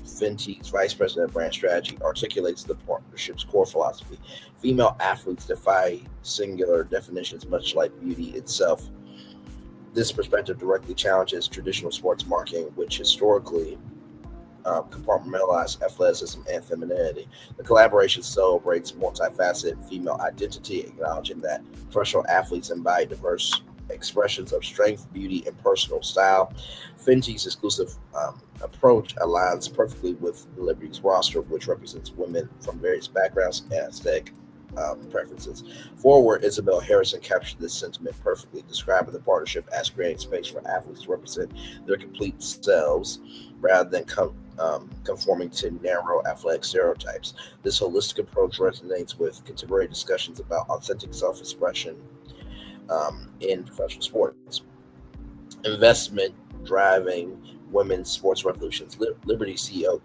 Fenty's Vice President of Brand Strategy, articulates the partnership's core philosophy. Female athletes defy singular definitions, much like beauty itself. This perspective directly challenges traditional sports marketing, which historically compartmentalized athleticism and femininity. The collaboration celebrates multifaceted female identity, acknowledging that professional athletes embody diverse expressions of strength, beauty, and personal style. Fenty's exclusive approach aligns perfectly with Liberty's roster, which represents women from various backgrounds and aesthetic preferences. Forward, Isabel Harrison captured this sentiment perfectly, describing the partnership as creating space for athletes to represent their complete selves rather than conforming to narrow athletic stereotypes. This holistic approach resonates with contemporary discussions about authentic self-expression in professional sports. Investment driving women's sports revolutions. Liberty CEO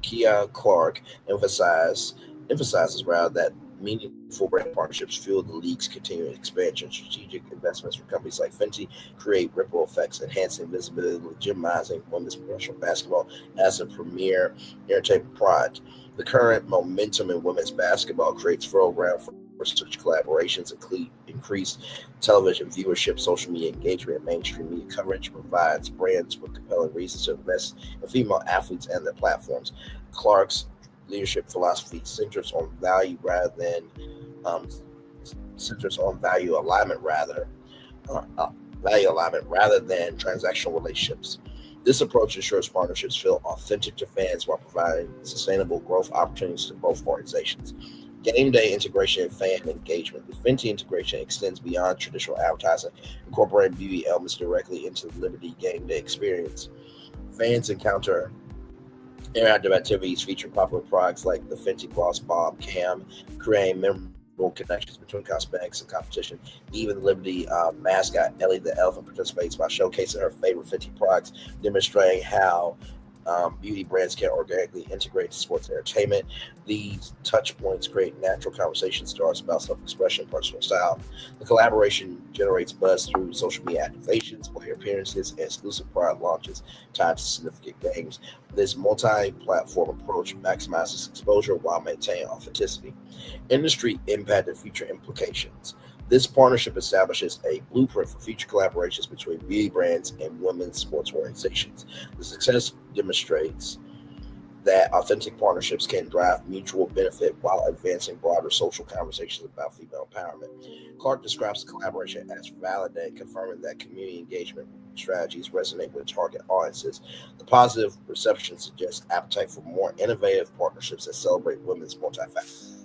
Kia Clark emphasizes that meaningful brand partnerships fuel the league's continuing expansion. Strategic investments from companies like Fenty create ripple effects, enhancing visibility, legitimizing women's professional basketball as a premier entertainment product. The current momentum in women's basketball creates fertile ground for such collaborations, increased television viewership, social media engagement, and mainstream media coverage provides brands with compelling reasons to invest in female athletes and their platforms. Clark's leadership philosophy centers on value alignment rather than transactional relationships. This approach ensures partnerships feel authentic to fans while providing sustainable growth opportunities to both organizations. Game day integration and fan engagement. The Fenty integration extends beyond traditional advertising, incorporating beauty elements directly into the Liberty game day experience. Fans encounter interactive activities featuring popular products like the Fenty Gloss Bomb Cam, creating memorable connections between cosmetics and competition. Even the Liberty mascot Ellie the Elephant participates by showcasing her favorite Fenty products, demonstrating how beauty brands can organically integrate sports entertainment. These touch points create natural conversation starts about self-expression, personal style. The collaboration generates buzz through social media activations, player appearances, and exclusive product launches tied to significant games. This multi-platform approach maximizes exposure while maintaining authenticity. Industry impact and future implications. This partnership establishes a blueprint for future collaborations between beauty brands and women's sports organizations. The success demonstrates that authentic partnerships can drive mutual benefit while advancing broader social conversations about female empowerment. Clark describes the collaboration as validating, confirming that community engagement strategies resonate with target audiences. The positive reception suggests appetite for more innovative partnerships that celebrate women's multifaceted.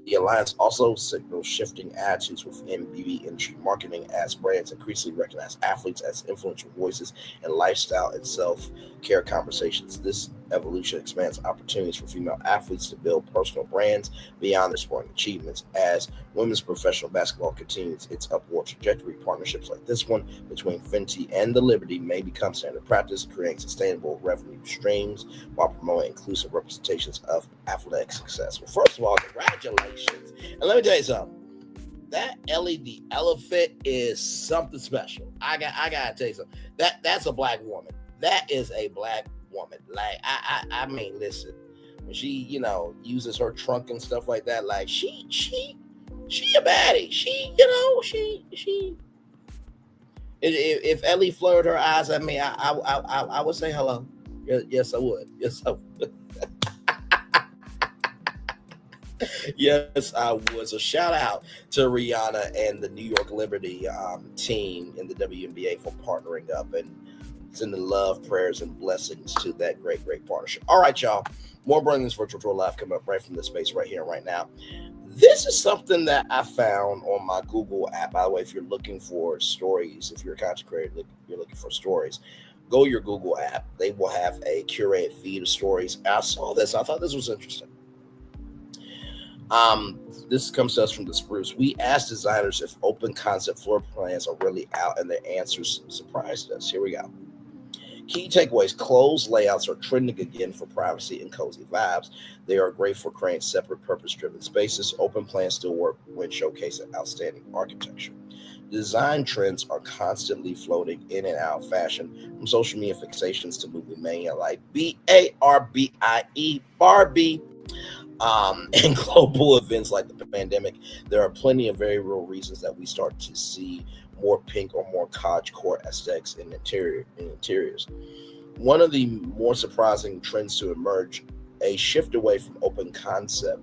The alliance also signals shifting attitudes within beauty industry marketing as brands increasingly recognize athletes as influential voices in lifestyle and self-care conversations. This evolution expands opportunities for female athletes to build personal brands beyond their sporting achievements. As women's professional basketball continues its upward trajectory, partnerships like this one between Fenty and the Liberty may become standard practice, creating sustainable revenue streams while promoting inclusive representations of athletic success. Well, first of all, congratulations. And let me tell you something. That LED elephant is something special. I gotta tell you something. That's a black woman. That is a black woman. Like I mean, listen, when she uses her trunk and stuff like that, like she a baddie. She if Ellie flirted her eyes at me, I would say hello. Yes, I would. Yes, I would. Yes, I would. So shout out to Rihanna and the New York Liberty team in the WNBA for partnering up and sending love, prayers, and blessings to that great partnership. All right, y'all. More Bringing This Virtual Tour Live coming up right from this space right here, right now. This is something that I found on my Google app. By the way, if you're looking for stories, if you're a content creator, you're looking for stories, go to your Google app. They will have a curated feed of stories. I saw this. I thought this was interesting. This comes to us from the Spruce. We asked designers if open concept floor plans are really out, and their answers surprised us. Here we go. Key takeaways: closed layouts are trending again for privacy and cozy vibes. They are great for creating separate purpose-driven spaces. Open plans still work when showcasing outstanding architecture. Design trends are constantly floating in and out of fashion, from social media fixations to movie mania like BARBIE, Barbie. And global events like the pandemic, there are plenty of very real reasons that we start to see more pink or more cottage core aesthetics in interiors. One of the more surprising trends to emerge, a shift away from open concept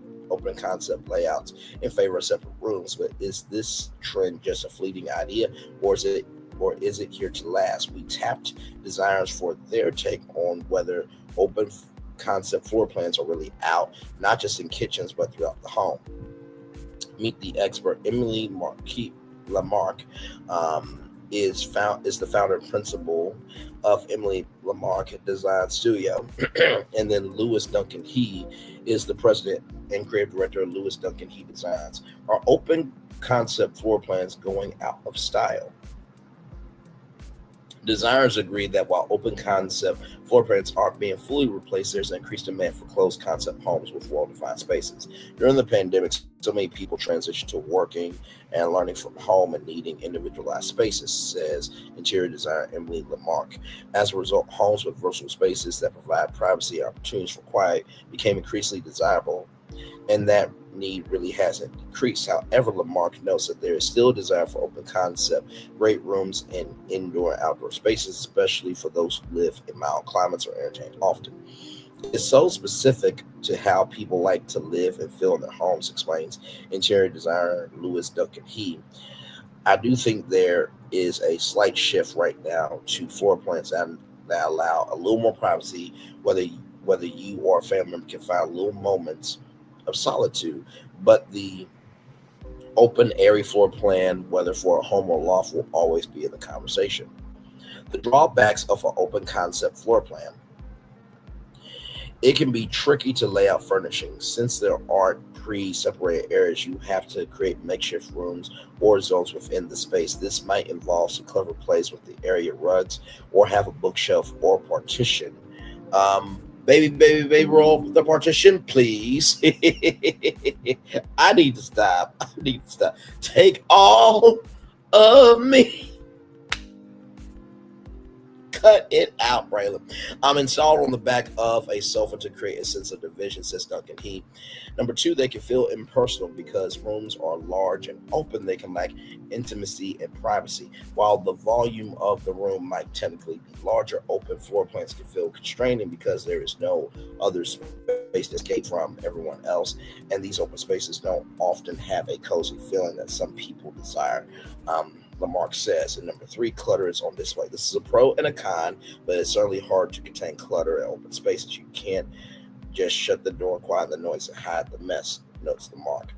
layouts in favor of separate rooms. But is this trend just a fleeting idea, or is it here to last? We tapped designers for their take on whether open concept floor plans are really out, not just in kitchens but throughout the home. Meet the expert. Emily Lamarck is the founder and principal of Emily Lamarck Design Studio, and then Lewis Duncan He is the president and creative director of Lewis Duncan He Designs. Are open concept floor plans going out of style? Designers agree that while open concept floor plans aren't being fully replaced, there's an increased demand for closed concept homes with well-defined spaces. During the pandemic, so many people transitioned to working and learning from home and needing individualized spaces, says interior designer Emily Lamarck. As a result, homes with versatile spaces that provide privacy and opportunities for quiet became increasingly desirable, and that need really hasn't decreased. However, Lamarck notes that there is still a desire for open concept, great rooms, and indoor and outdoor spaces, especially for those who live in mild climates or entertain often. It's so specific to how people like to live and feel in their homes, explains interior designer Lewis Duncan He. I do think there is a slight shift right now to floor plans that allow a little more privacy, whether you or a family member can find little moments of solitude, but the open, airy floor plan, whether for a home or loft, will always be in the conversation. The drawbacks of an open concept floor plan: it can be tricky to lay out furnishings. Since there aren't pre-separated areas, you have to create makeshift rooms or zones within the space. This might involve some clever plays with the area rugs, or have a bookshelf or partition. Baby, roll the partition, please. I need to stop. Take all of me. Cut it out, Braylon. I'm installed on the back of a sofa to create a sense of division, says Duncan He. Number 2, they can feel impersonal because rooms are large and open. They can lack intimacy and privacy. While the volume of the room might technically be larger, open floor plans can feel constraining because there is no other space to escape from everyone else. And these open spaces don't often have a cozy feeling that some people desire. Lamarck says. And number 3, clutter is on display. This is a pro and a con, but it's certainly hard to contain clutter in open spaces. You can't just shut the door, quiet the noise, and hide the mess, notes Lamarck.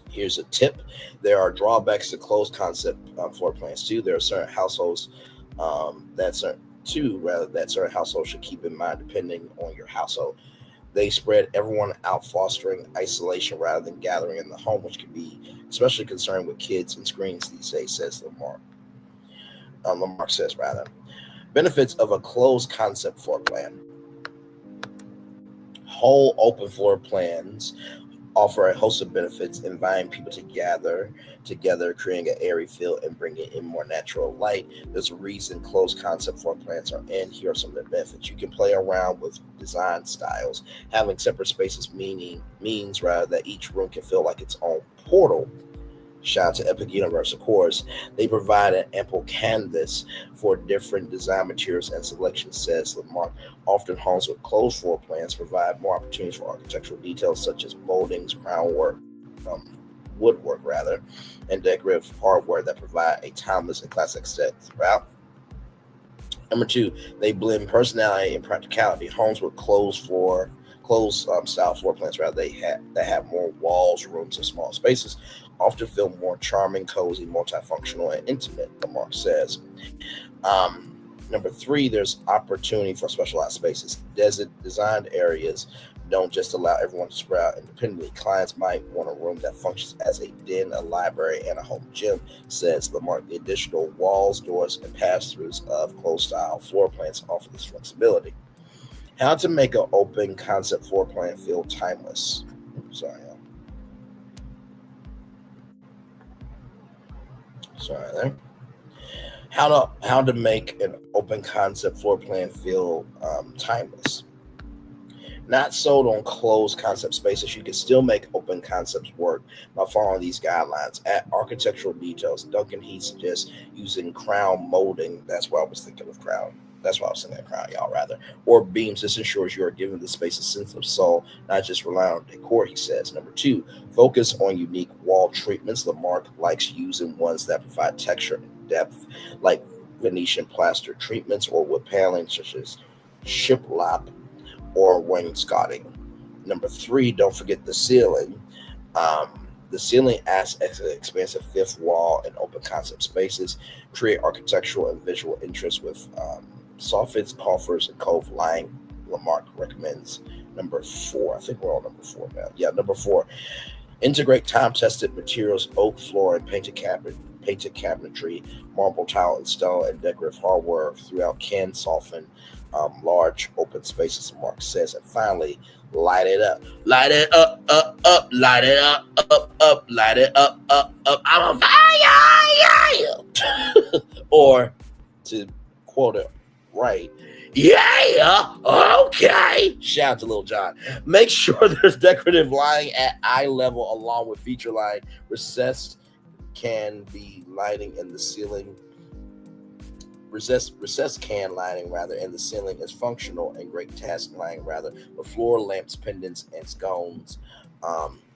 Here's a tip. There are drawbacks to closed concept floor plans too. There are certain households that two, rather, that certain households should keep in mind depending on your household. They spread everyone out, fostering isolation rather than gathering in the home, which can be especially concerned with kids and screens these days, says Lamar. Lamar says, rather. Benefits of a closed concept floor plan. Whole open floor plans offer a host of benefits, inviting people to gather together, creating an airy feel and bringing in more natural light. There's a reason closed concept floor plans are in. Here are some of the benefits. You can play around with design styles. Having separate spaces means rather that each room can feel like its own portal. Shout out to Epic Universe, of course. They provide an ample canvas for different design materials and selections, says Lamar. Often homes with closed floor plans provide more opportunities for architectural details such as moldings, woodwork, and decorative hardware that provide a timeless and classic set throughout. Number two, they blend personality and practicality. Homes with closed style floor plans, that have more walls, rooms, and small spaces, often feel more charming, cozy, multifunctional, and intimate, Lamar says. Number three, there's opportunity for specialized spaces. Designed areas don't just allow everyone to spread out independently. Clients might want a room that functions as a den, a library, and a home gym, says Lamar. The additional walls, doors, and pass-throughs of closed-style floor plans offer this flexibility. How to make an open concept floor plan feel timeless. Sorry there. How to make an open concept floor plan feel timeless. Not sold on closed concept spaces. You can still make open concepts work by following these guidelines. At architectural details, Duncan Heath suggests using crown molding. That's why I was thinking of crown. That's why I was thinking of crown, y'all, rather. Or beams. This ensures you are giving the space a sense of soul, not just rely on decor, he says. Number two, focus on unique wall treatments. Lamar likes using ones that provide texture and depth, like Venetian plaster treatments or wood paneling, such as shiplap or wainscoting. Number three, don't forget the ceiling. The ceiling acts as an expansive fifth wall in open concept spaces, create architectural and visual interest with soffits, coffers, and cove lining. Lamarck recommends. Number four, I think we're on number four now. Yeah, number four, integrate time-tested materials, oak floor and painted cabinetry, marble tile and stone, and decorative hardware throughout can soften large open spaces, Mark says. And finally, light it up. Light it up, light it up, light it up, I'm on fire, yeah. Or to quote it right, yeah, okay. Shout out to Lil Jon. Make sure there's decorative lighting at eye level along with feature light. Recessed can be lighting in the ceiling. Recessed can lighting in the ceiling is functional and great task lighting but floor lamps, pendants, and scones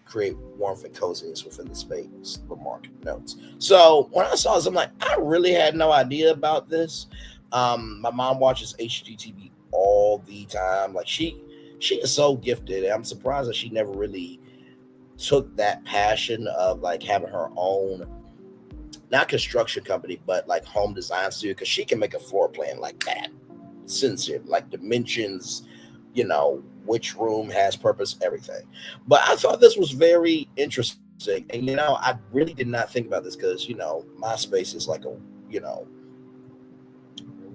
create warmth and coziness within the space, Lamarck notes. So when I saw this, I'm like, I really had no idea about this. My mom watches HGTV all the time. Like she is so gifted, and I'm surprised that she never really took that passion of like having her own, not construction company, but like home design studio, because she can make a floor plan like that, sincere, like dimensions, which room has purpose, everything. But I thought this was very interesting, and I really did not think about this because my space is like a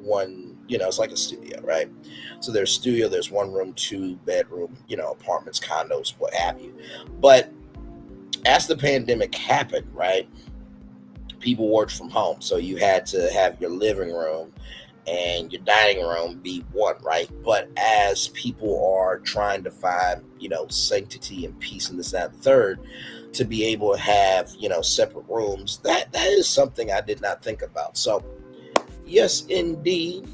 one, it's like a studio, right? So there's studio, there's 1 room, 2 bedroom, apartments, condos, what have you. But as the pandemic happened, right, people worked from home. So you had to have your living room and your dining room be one, right? But as people are trying to find, sanctity and peace in this, that, and the third, to be able to have, separate rooms, that is something I did not think about. So yes, indeed.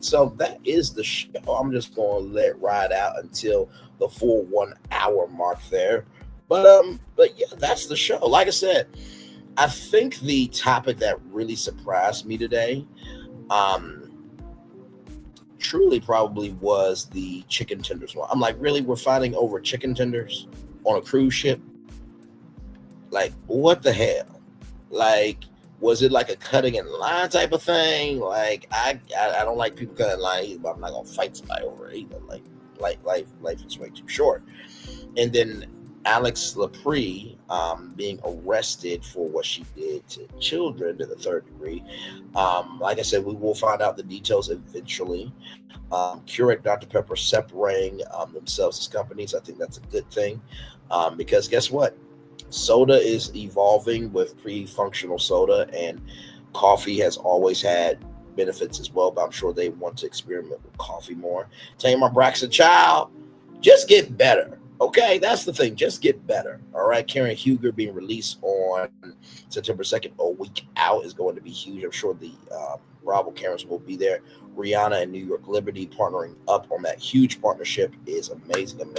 So that is the show. I'm just going to let it ride out until the full 1 hour mark there. But yeah, that's the show. Like I said, I think the topic that really surprised me today, truly probably was the chicken tenders one. I'm like, really? We're fighting over chicken tenders on a cruise ship? Like, what the hell? Like, Was it like a cutting in line type of thing? Like I don't like people cutting in line either, but I'm not gonna fight somebody over it either. Like life is way too short. And then Alix Lapri being arrested for what she did to children to the third degree. Like I said, we will find out the details eventually. Keurig and Dr. Pepper separating themselves as companies. I think that's a good thing because guess what? Soda is evolving with pre-functional soda, and coffee has always had benefits as well, but I'm sure they want to experiment with coffee more. Tamar Braxton, child, just get better. Okay, that's the thing. Just get better. All right. Karen Huger being released on September 2nd, a week out, is going to be huge. I'm sure the Bravo Karens will be there. Rihanna and New York Liberty partnering up on that huge partnership is amazing.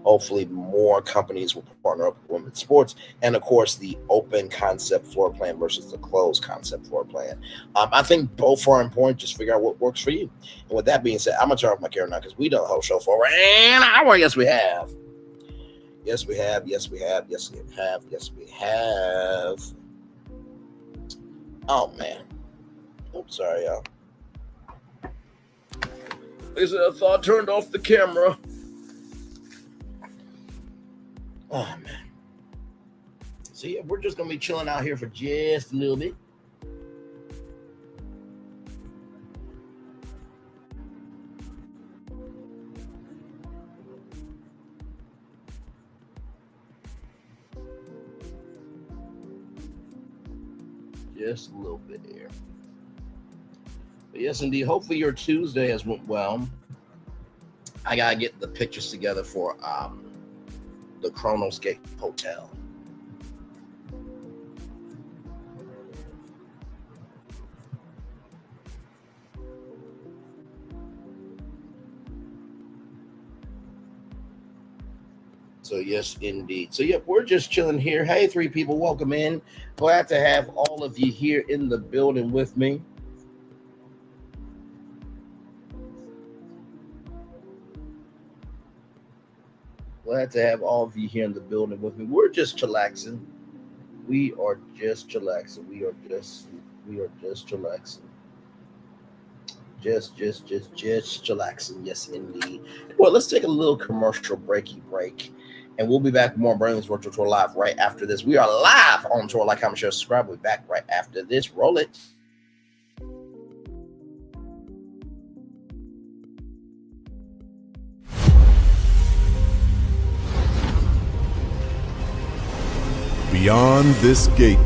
Hopefully more companies will partner up with women's sports. And of course, the open concept floor plan versus the closed concept floor plan. I think both are important. Just figure out what works for you. And with that being said, I'm going to turn off my camera now because we done the whole show for over an hour. Yes, we have. Yes, we have. Yes, we have. Yes, we have. Yes, we have. Oh, man. I'm sorry, y'all. Like I said, I thought I turned off the camera. Oh, man. See, we're just going to be chilling out here for just a little bit. Just a little bit here. But yes, indeed. Hopefully your Tuesday has went well. I gotta get the pictures together for the Chronoscape Hotel. So yes, indeed. So yep, we're just chilling here. Hey, 3 people, welcome in. Glad to have all of you here in the building with me. Glad to have all of you here in the building with me. We're just chillaxing. We are just chillaxing. We are just chillaxing. Just chillaxing. Yes, indeed. Well, let's take a little commercial break. And we'll be back with more Burnley's Virtual Tour Live right after this. We are live on tour. Like, comment, share, subscribe. We'll be back right after this. Roll it.
Beyond this gate,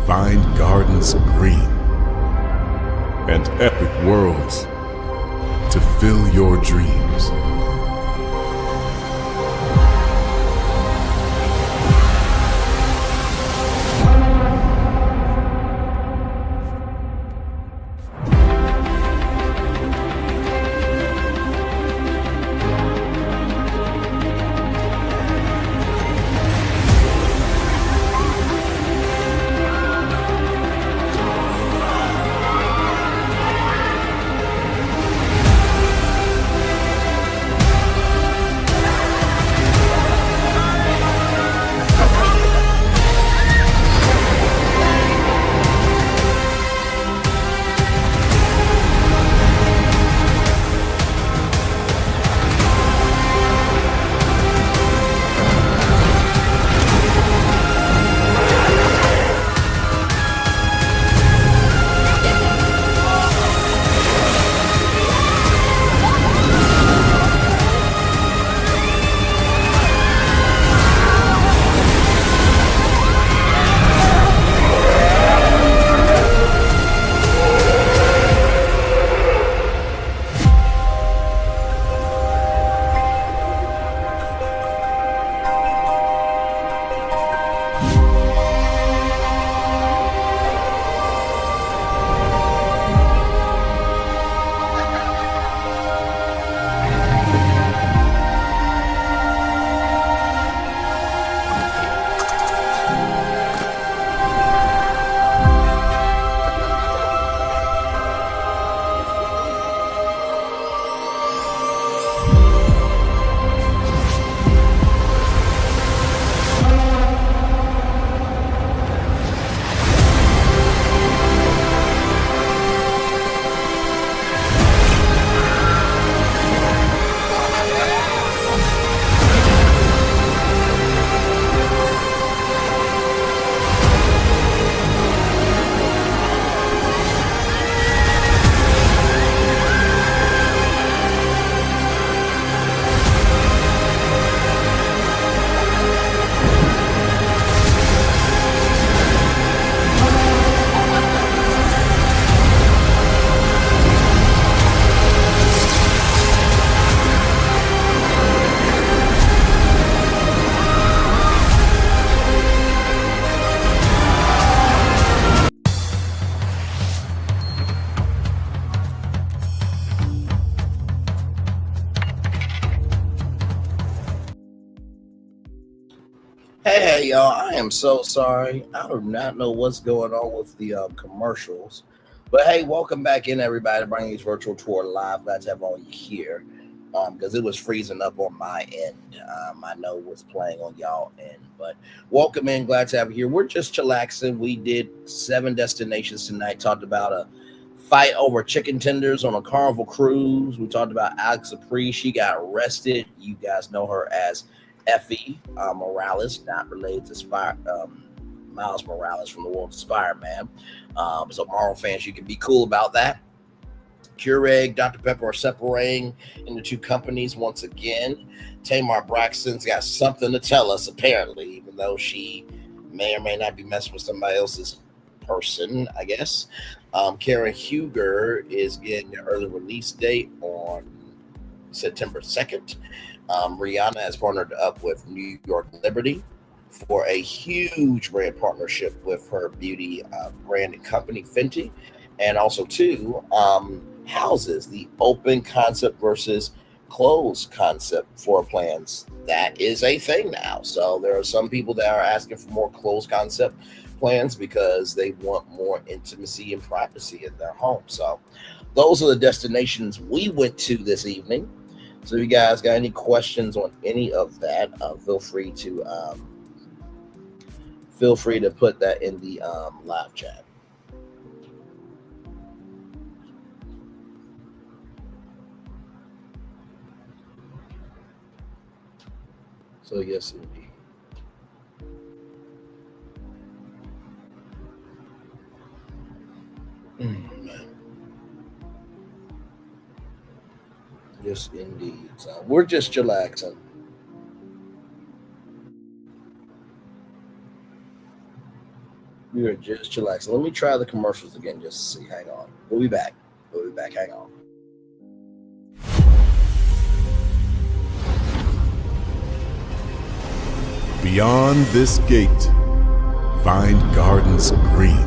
find gardens green and epic worlds to fill your dreams.
Hey, y'all, I am so sorry. I do not know what's going on with the commercials. But hey, welcome back in, everybody, to Brantley's Virtual Tour Live. Glad to have all you here because it was freezing up on my end. I know what's playing on y'all end. But welcome in. Glad to have you here. We're just chillaxing. We did 7 destinations tonight. Talked about a fight over chicken tenders on a Carnival cruise. We talked about Alix Lapri. She got arrested. You guys know her as Effie Morales, not related to Miles Morales from the world of Spider-Man. So Marvel fans, you can be cool about that. Keurig, Dr. Pepper are separating into 2 companies once again. Tamar Braxton's got something to tell us, apparently, even though she may or may not be messing with somebody else's person, I guess. Karen Huger is getting an early release date on September 2nd. Rihanna has partnered up with New York Liberty for a huge brand partnership with her beauty brand and company, Fenty. And also, too, houses, the open concept versus closed concept floor plans. That is a thing now. So there are some people that are asking for more closed concept plans because they want more intimacy and privacy in their home. So those are the destinations we went to this evening. So if you guys got any questions on any of that, feel free to put that in the live chat. So yes, indeed. Yes, indeed. So we're just chillaxing. We are just chillaxing. Let me try the commercials again just to see. Hang on. We'll be back. Hang on.
Beyond this gate, find gardens green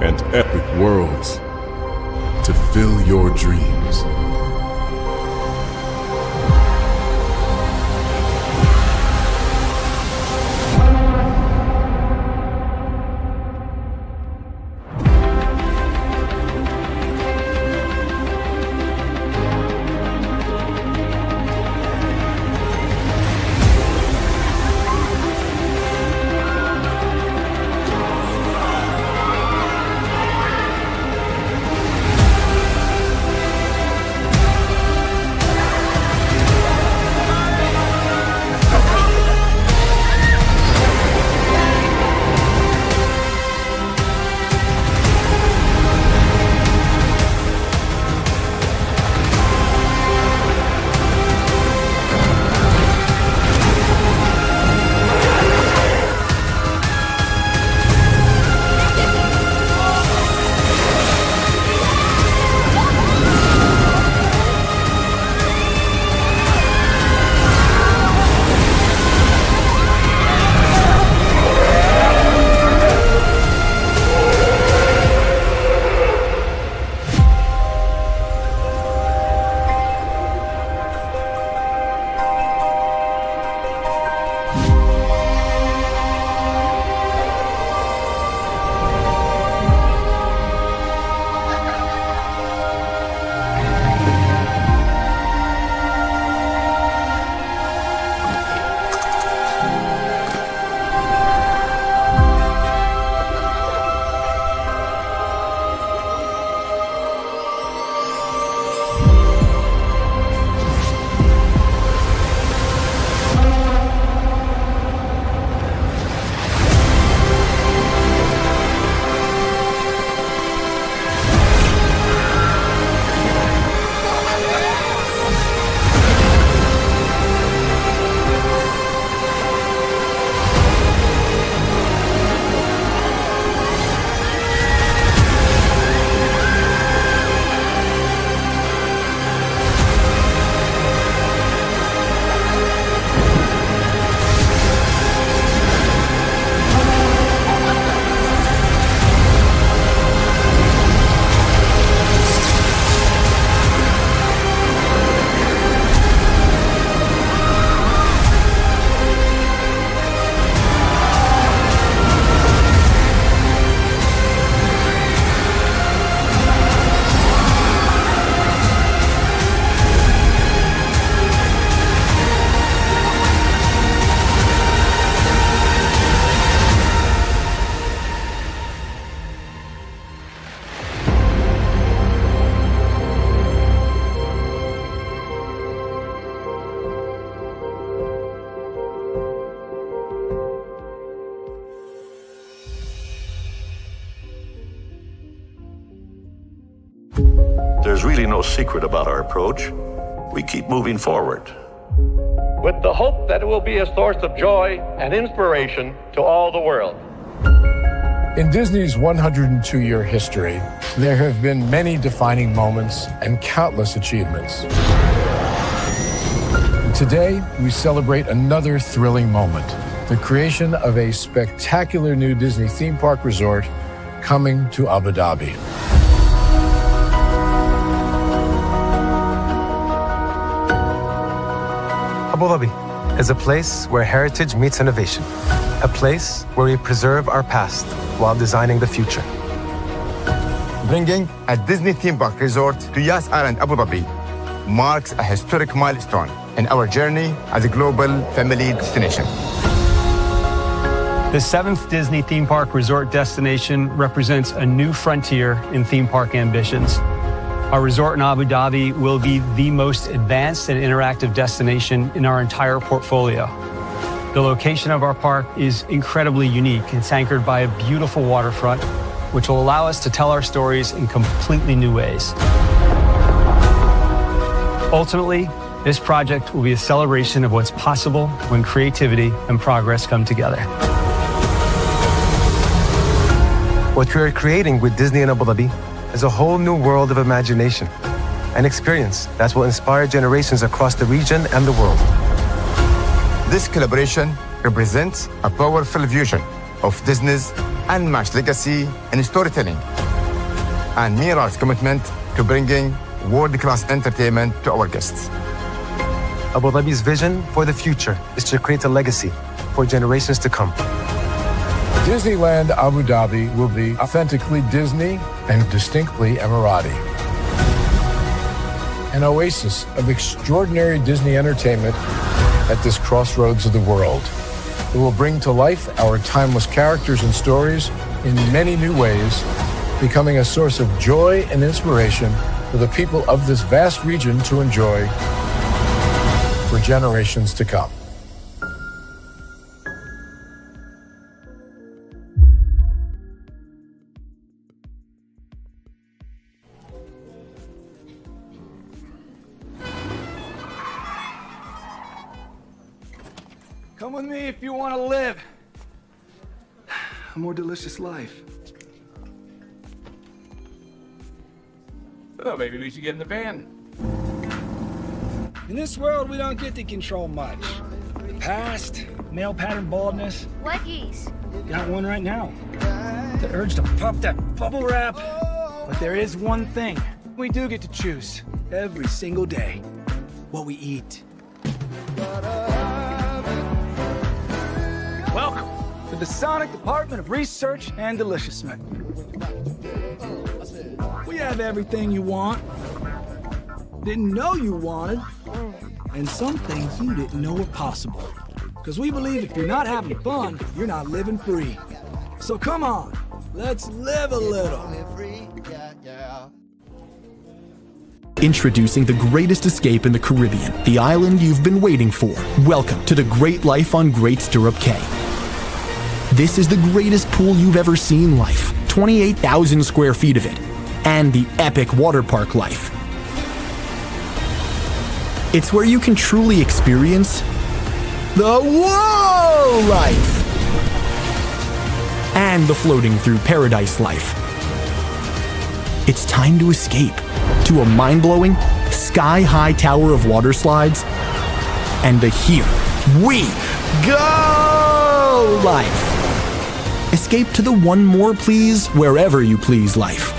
and epic worlds to fill your dreams.
There's really no secret about our approach. We keep moving forward.
With the hope that it will be a source of joy and inspiration to all the world.
In Disney's 102-year history, there have been many defining moments and countless achievements. Today, we celebrate another thrilling moment, the creation of a spectacular new Disney theme park resort coming to Abu Dhabi.
Abu Dhabi is a place where heritage meets innovation, a place where we preserve our past while designing the future.
Bringing a Disney theme park resort to Yas Island, Abu Dhabi marks a historic milestone in our journey as a global family destination.
The 7th Disney theme park resort destination represents a new frontier in theme park ambitions. Our resort in Abu Dhabi will be the most advanced and interactive destination in our entire portfolio. The location of our park is incredibly unique. It's anchored by a beautiful waterfront, which will allow us to tell our stories in completely new ways. Ultimately, this project will be a celebration of what's possible when creativity and progress come together.
What we are creating with Disney in Abu Dhabi is a whole new world of imagination and experience that will inspire generations across the region and the world.
This collaboration represents a powerful fusion of Disney's unmatched legacy in storytelling and mirrors commitment to bringing world-class entertainment to our guests.
Abu Dhabi's vision for the future is to create a legacy for generations to come.
Disneyland Abu Dhabi will be authentically Disney and distinctly Emirati. An oasis of extraordinary Disney entertainment at this crossroads of the world. It will bring to life our timeless characters and stories in many new ways, becoming a source of joy and inspiration for the people of this vast region to enjoy for generations to come.
Come with me if you want to live a more delicious life.
Oh, maybe we should get in the van.
In this world, we don't get to control much. The past, male pattern baldness.
What geese?
Got one right now. The urge to puff that bubble wrap. But there is one thing we do get to choose every single day: what we eat. Welcome to the Sonic Department of Research and Deliciousment. We have everything you want, didn't know you wanted, and some things you didn't know were possible. Because we believe if you're not having fun, you're not living free. So come on, let's live a little.
Introducing the greatest escape in the Caribbean, the island you've been waiting for. Welcome to the Great Life on Great Stirrup Cay. This is the greatest pool you've ever seen life, 28,000 square feet of it, and the epic water park life. It's where you can truly experience the whoa life and the floating through paradise life. It's time to escape to a mind-blowing, sky-high tower of water slides and the Here We Go life. Escape to the one more please wherever you please life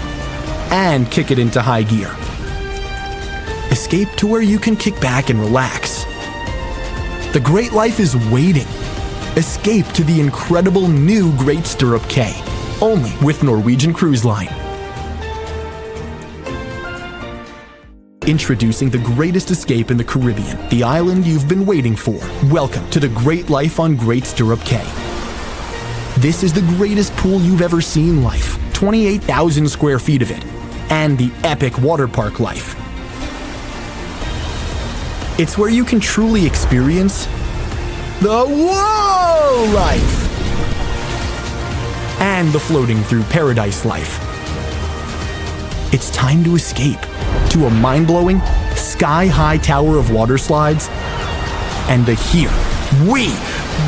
and kick it into high gear. Escape to where you can kick back and relax. The great life is waiting. Escape to the incredible new Great Stirrup Cay, only with Norwegian Cruise Line. Introducing the greatest escape in the Caribbean, the island you've been waiting for. Welcome to the Great Life on Great Stirrup Cay. This is the greatest pool you've ever seen life, 28,000 square feet of it, and the epic water park life. It's where you can truly experience the whoa life and the floating through paradise life. It's time to escape to a mind-blowing, sky-high tower of water slides and the Here We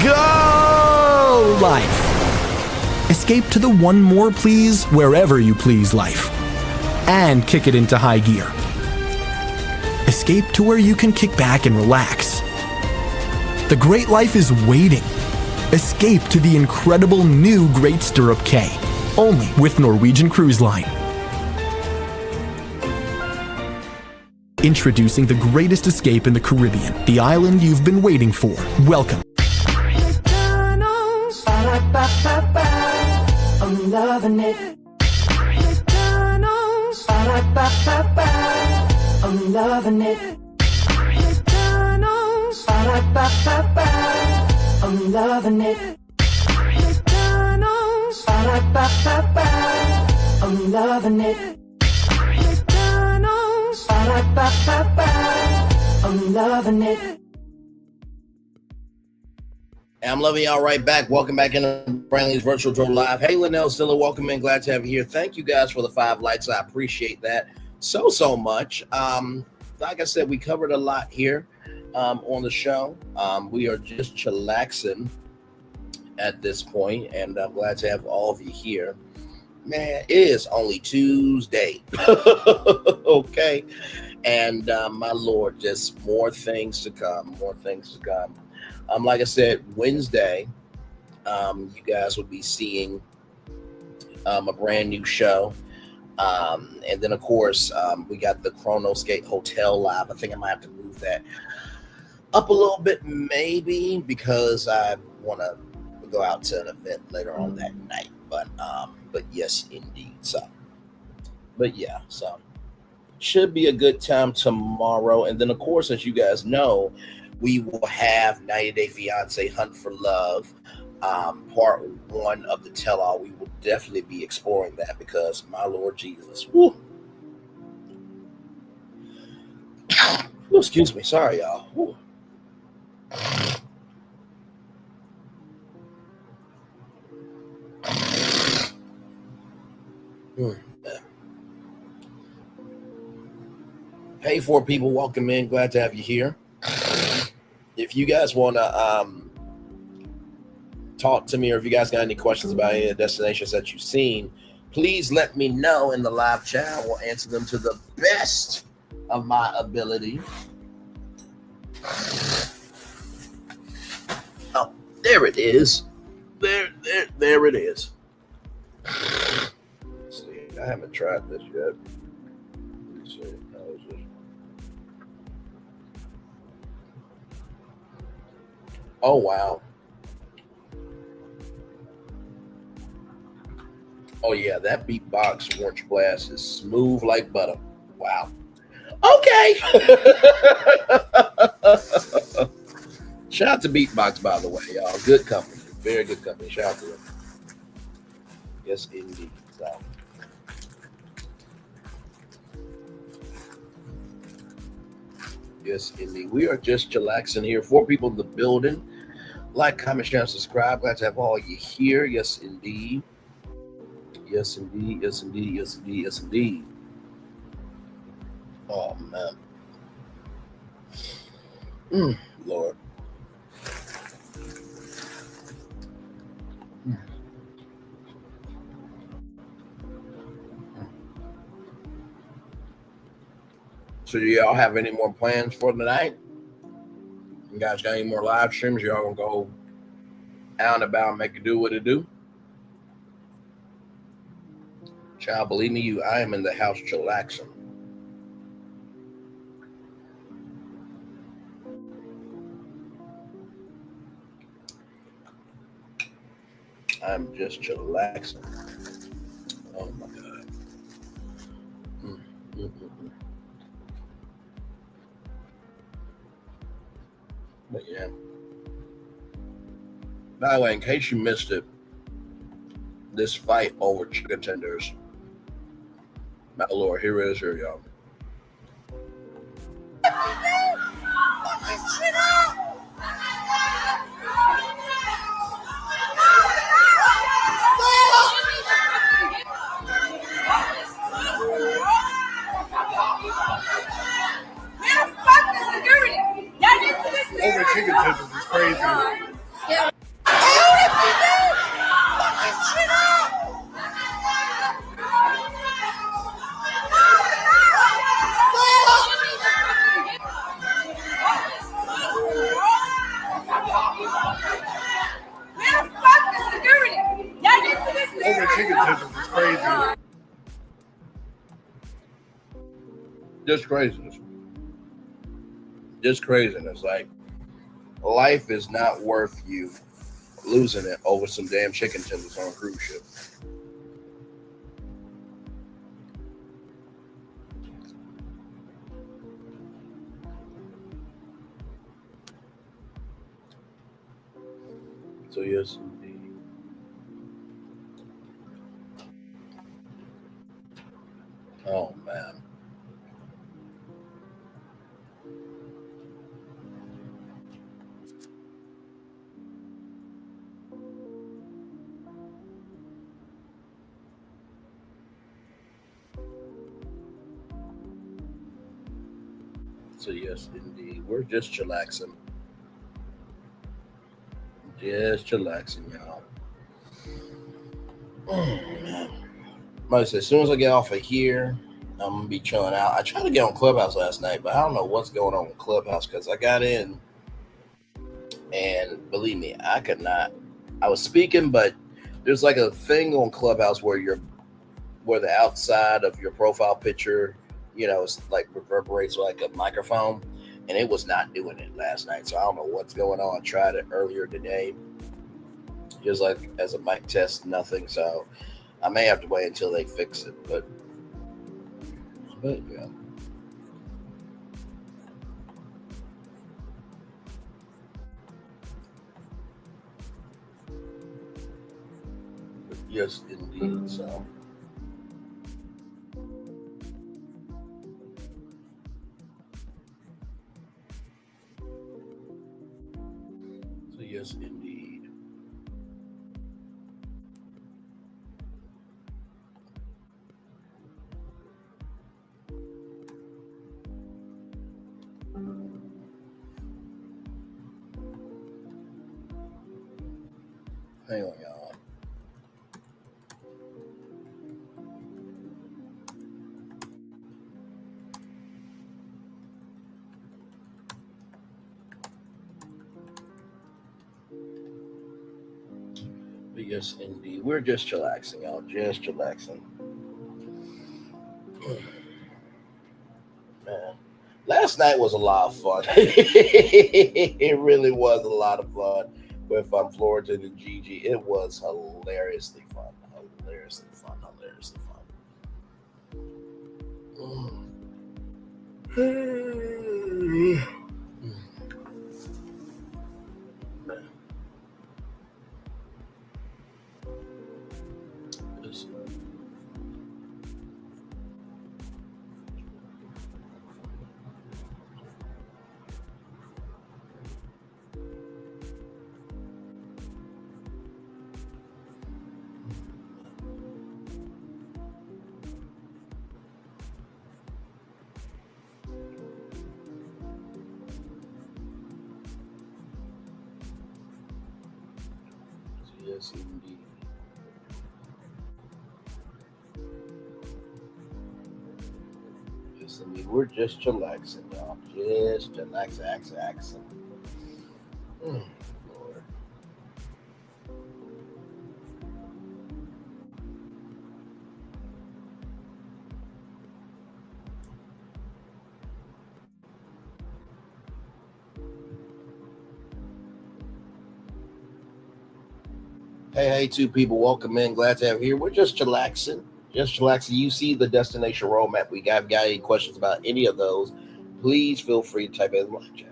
Go life. Escape to the One More Please Wherever You Please life and kick it into high gear. Escape to where you can kick back and relax. The great life is waiting. Escape to the incredible new Great Stirrup K, only with Norwegian Cruise Line. Introducing the greatest escape in the Caribbean, the island you've been waiting for. Welcome.
I'm loving it. I'm loving it. I'm loving it. I'm loving it. I'm loving it.
And I'm loving y'all right back. Welcome back into Brantley's Virtual Tour Live. Hey, Linnell Stiller, welcome in. Glad to have you here. Thank you guys for the 5 likes. I appreciate that so much. Like I said, we covered a lot here on the show. We are just chillaxing at this point, and I'm glad to have all of you here. Man, it is only Tuesday. Okay. And my Lord, just more things to come. Like I said, Wednesday, you guys will be seeing a brand new show. And then, of course, we got the Chronoscape Hotel Live. I think I might have to move that up a little bit, maybe, because I want to go out to an event later on that night. But yes, indeed. So should be a good time tomorrow. And then, of course, as you guys know, we will have 90 Day Fiance Hunt for Love, part 1 of the tell-all. We will definitely be exploring that because, my Lord Jesus. Woo. Ooh, excuse me. Sorry, y'all. Woo. Hey, 4 people, welcome in. Glad to have you here. If you guys want to talk to me, or if you guys got any questions about any of the destinations that you've seen, please let me know in the live chat. I will answer them to the best of my ability. Oh, there it is. There it is. Let's see, I haven't tried this yet. Let's see. Oh, wow. Oh, yeah, that beatbox Orange Blast is smooth like butter. Wow. Okay. Shout out to Beatbox, by the way, y'all. Good company. Very good company. Shout out to them. Yes, indeed. So. Yes, indeed. We are just chillaxing here. 4 people in the building. Like, comment, share, and subscribe. Glad to have all you here. Yes, indeed. Yes, indeed. Yes, indeed. Yes, indeed. Yes, indeed. Oh, man. Lord. So do y'all have any more plans for tonight? You guys got any more live streams? Y'all gonna go out and about and make it do what it do? Child, believe me, I am in the house chillaxing. I'm just chillaxing. Oh my God. But yeah. By the way, in case you missed it, this fight over chicken tenders. My Lord, here it is, here, y'all.
chicken tenders is crazy.
Just craziness. Just craziness. Like, life is not worth you losing it over some damn chicken tenders on a cruise ship. So yes, indeed. Oh man. So yes, indeed. We're just chillaxing. Just chillaxing, y'all. Like I said, as soon as I get off of here, I'm gonna be chilling out. I tried to get on Clubhouse last night, but I don't know what's going on with Clubhouse because I got in and believe me, I could not. I was speaking, but there's like a thing on Clubhouse where the outside of your profile picture, it's like reverberates like a microphone, and it was not doing it last night. So I don't know what's going on. I tried it earlier today, just like as a mic test, nothing. So I may have to wait until they fix it, but yeah. Yes, indeed. So yes, indeed. Hang on, y'all. But yes, indeed. We're just chillaxing, y'all. Just chillaxing. Man. Last night was a lot of fun. It really was a lot of fun with Florida and Gigi. It was hilariously fun. Hilariously fun. Hilariously fun. Yes, indeed. Yes, indeed. We're just chillaxing, y'all. Just chillaxing. Lord. Hey, two people, welcome in. Glad to have you here. We're just chillaxing. Just chillaxing. You see the destination roadmap. We got any questions about any of those, please feel free to type it in the chat.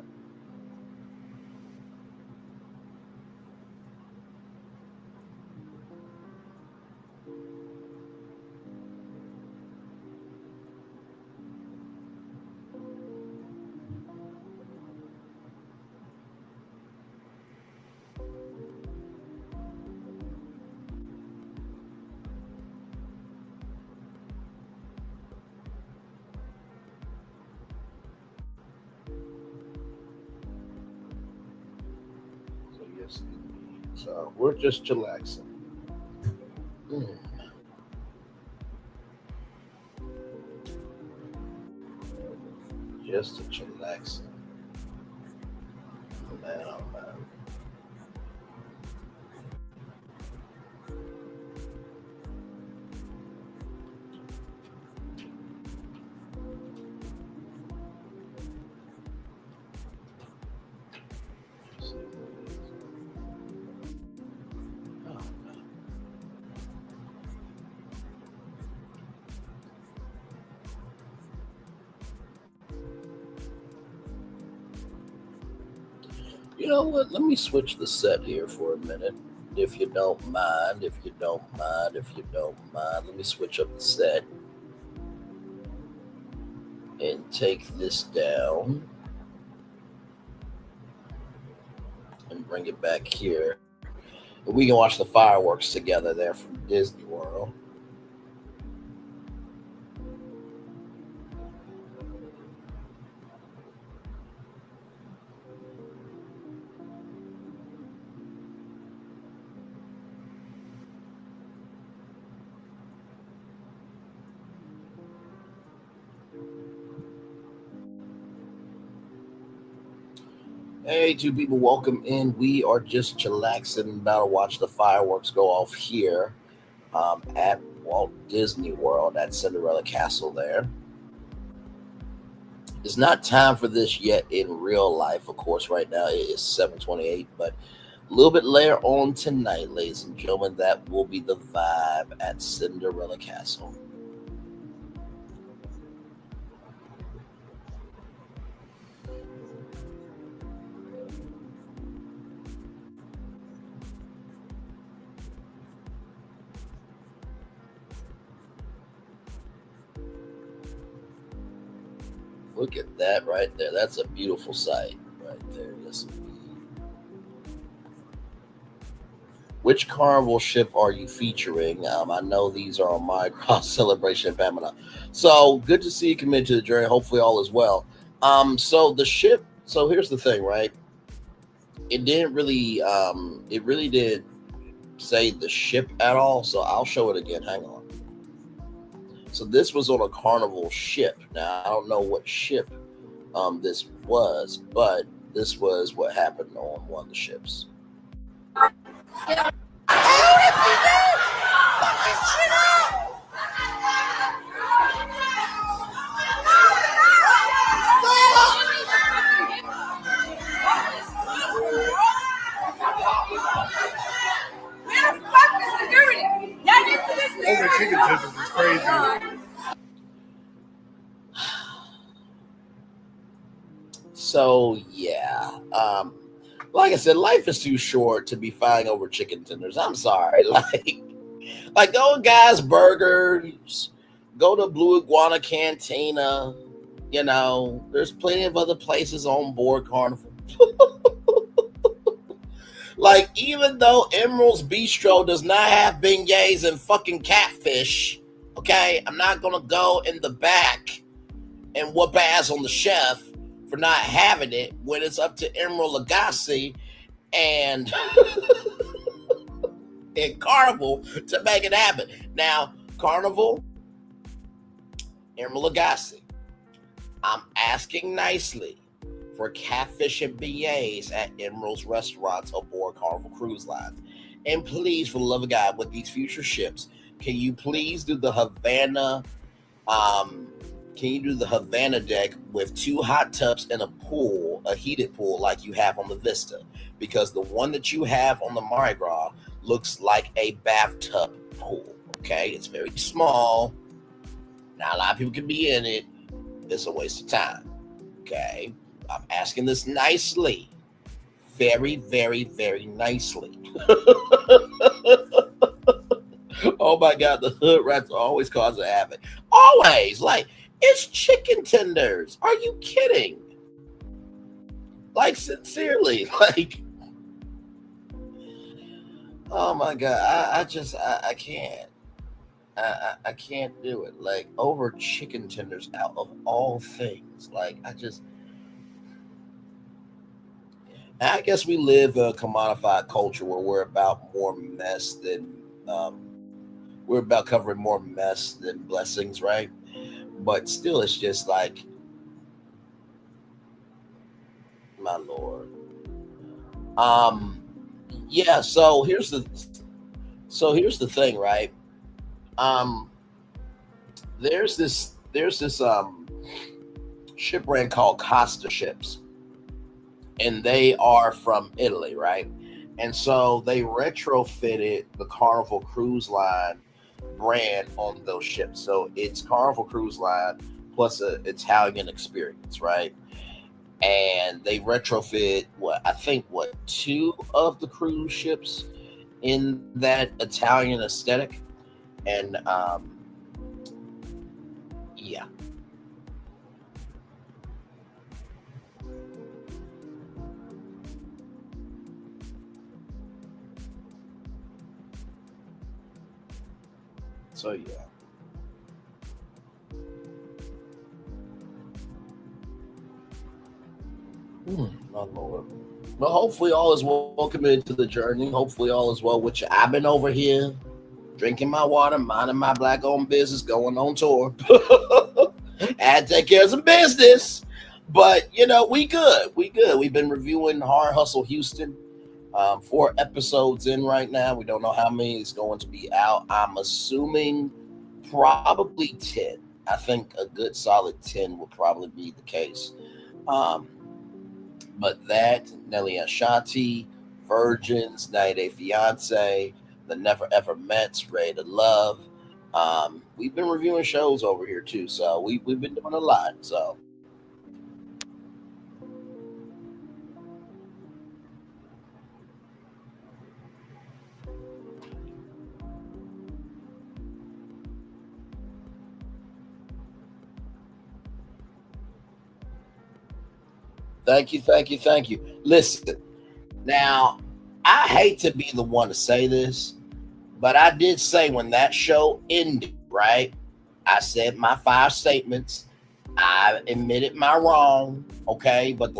So we're just chillaxing. Just chillaxing. Man, oh man. You know what? Let me switch the set here for a minute. If you don't mind, let me switch up the set and take this down and bring it back here. And we can watch the fireworks together there from Disney World. Hey, two people, welcome in. We are just chillaxing, about to watch the fireworks go off here at Walt Disney World at Cinderella Castle there. It's not time for this yet in real life. Of course, right now it is 7:28, but a little bit later on tonight, ladies and gentlemen, that will be the vibe at Cinderella Castle. Look at that right there. That's a beautiful sight right there. Yes, indeed. Which Carnival ship are you featuring? I know these are on my cross celebration, Pamela. So good to see you come into the journey. Hopefully all is well. So the ship. So here's the thing, right? It didn't really. It really did say the ship at all. So I'll show it again. Hang on. So this was on a Carnival ship. Now, I don't know what ship this was, but this was what happened on one of the ships.
Over chicken tenders is crazy.
So yeah, like I said, life is too short to be fighting over chicken tenders. I'm sorry, like go to Guy's Burgers, go to Blue Iguana Cantina. You know, there's plenty of other places on board Carnival. Like, even though Emerald's Bistro does not have beignets and fucking catfish, okay, I'm not gonna go in the back and whoop ass on the chef for not having it when it's up to Emerald Lagasse and and Carnival to make it happen. Now, Carnival, Emerald Lagasse, I'm asking nicely for catfish and beignets at Emerald's restaurants aboard Carnival Cruise Lines. And please, for the love of God, with these future ships, can you please do the Havana, deck with 2 hot tubs and a pool, a heated pool like you have on the Vista? Because the one that you have on the Mardi Gras looks like a bathtub pool, okay? It's very small. Not a lot of people can be in it. It's a waste of time, okay? I'm asking this nicely. Very, very, very nicely. Oh my God, the hood rats always cause havoc. Always. Like, it's chicken tenders. Are you kidding? Like, sincerely. Like, oh my God. I can't. I can't do it. Like, over chicken tenders out of all things. Like, I guess we live a commodified culture where we're about more mess than we're about covering more mess than blessings, right? But still, it's just like, my Lord. Yeah. So here's the thing, right? There's this ship brand called Costa Ships. And they are from Italy, right? And so they retrofitted the Carnival Cruise Line brand on those ships. So it's Carnival Cruise Line plus an Italian experience, right? and they retrofit two of the cruise ships in that Italian aesthetic, and yeah. So yeah. My Lord. But hopefully all is well committed to the journey. Hopefully all is well with you. I've been over here drinking my water, minding my black-owned business, going on tour. I had to take care of some business. But, we good. We good. We've been reviewing Hard Hustle Houston. 4 episodes in right now. We don't know how many is going to be out. I'm assuming probably 10. I think a good solid 10 will probably be the case. But that, Nelly Ashanti, Virgins, 90 Day Fiance, The Never Ever Mets, Ready to Love. We've been reviewing shows over here too, so we've been doing a lot. So thank you. Listen, now, I hate to be the one to say this, but I did say when that show ended, right? I said my 5 statements. I admitted my wrong, okay? But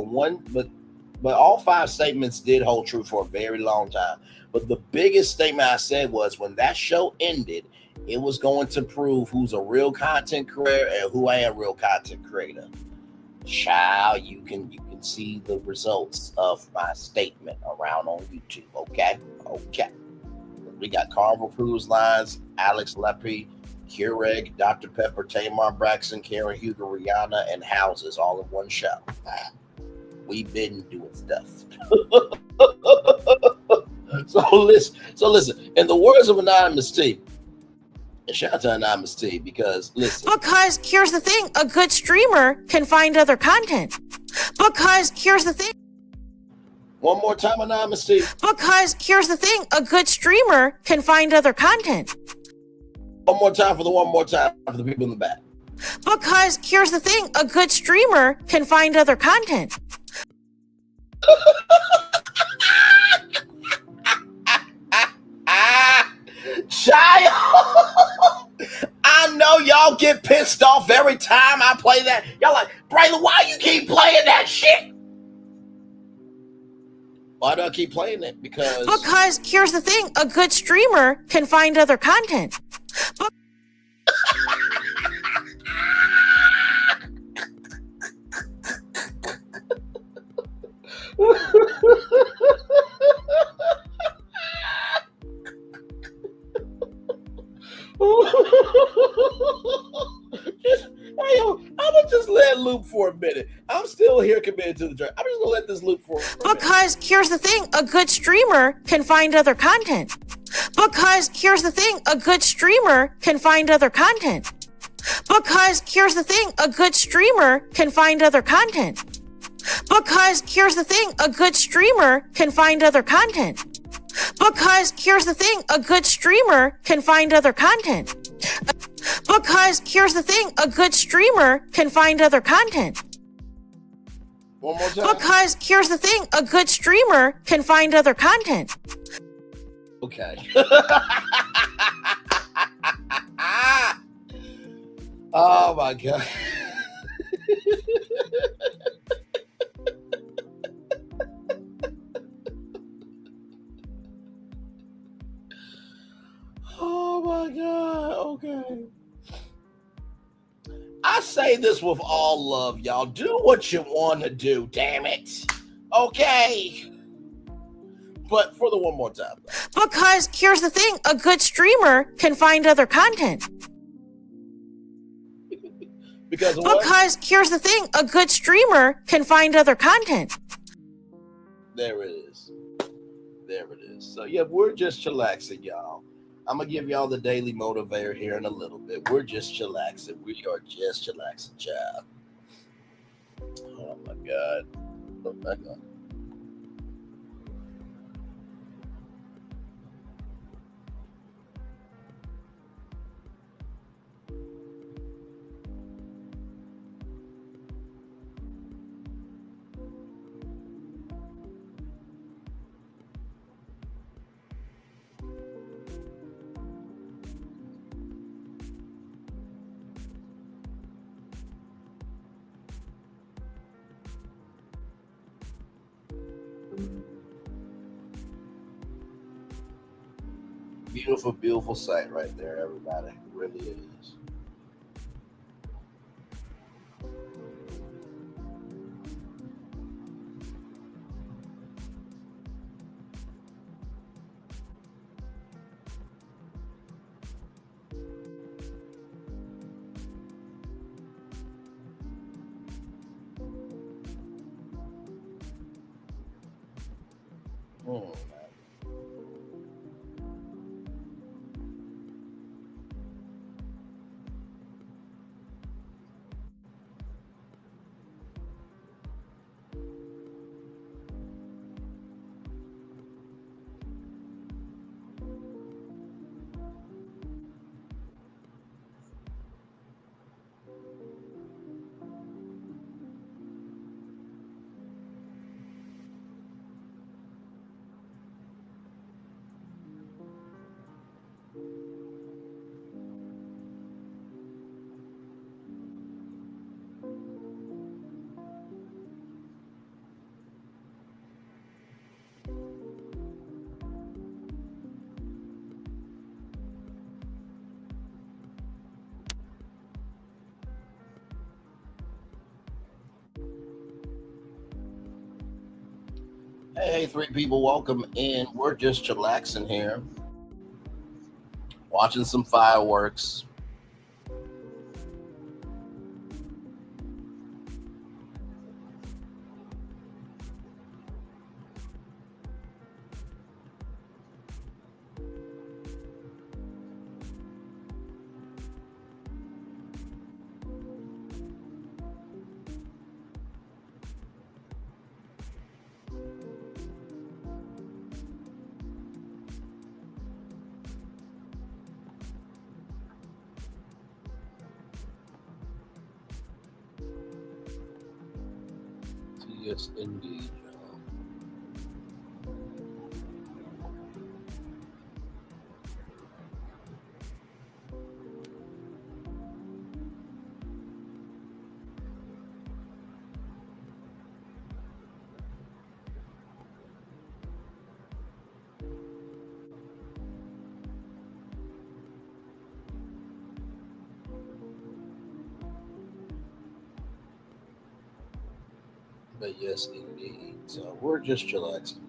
all 5 statements did hold true for a very long time. But the biggest statement I said was when that show ended, it was going to prove who's a real content creator and who ain't a real content creator. Child, you can see the results of my statement around on YouTube. Okay. We got Carnival Cruise Lines, Alix Lapri, Keurig, Dr. Pepper, Tamar Braxton, Karen Huger, Rihanna, and Houses all in one show. We've been doing stuff. So listen. In the words of Anonymous T, and shout out to Anonymous T, because listen.
Because here's the thing, a good streamer can find other content. Because here's the thing.
One more time, Anonymous T.
Because here's the thing, a good streamer can find other content.
One more time for the people in the back.
Because here's the thing, a good streamer can find other content.
Child, I know y'all get pissed off every time I play that. Y'all like, Braylon, why you keep playing that shit? Why do I keep playing it? Because
here's the thing, a good streamer can find other content.
I'm gonna just let it loop for a minute. I'm still here committed to the journey. I'm just gonna let this loop for a minute.
Because here's the thing, a good streamer can find other content. Because here's the thing, a good streamer can find other content. Because here's the thing, a good streamer can find other content. Because here's the thing, a good streamer can find other content. Because here's the thing, a good streamer can find other content. Because here's the thing, a good streamer can find other content.
One more time.
Because here's the thing, a good streamer can find other content.
Okay. Oh my God. Oh my God. Okay. I say this with all love, y'all. Do what you want to do, damn it. Okay. But for the one more time.
Because here's the thing, a good streamer can find other content. Because here's the thing, a good streamer can find other content.
There it is. So yeah, we're just chillaxing, y'all. I'm gonna give y'all the daily motivator here in a little bit. We're just chillaxing. We are just chillaxing, child. Oh my God. Look back up. Beautiful, beautiful sight right there, everybody. It really is. Hey, three people, welcome in. We're just chillaxing here, watching some fireworks. Yes, indeed. But yes, indeed. So we're just chillaxing.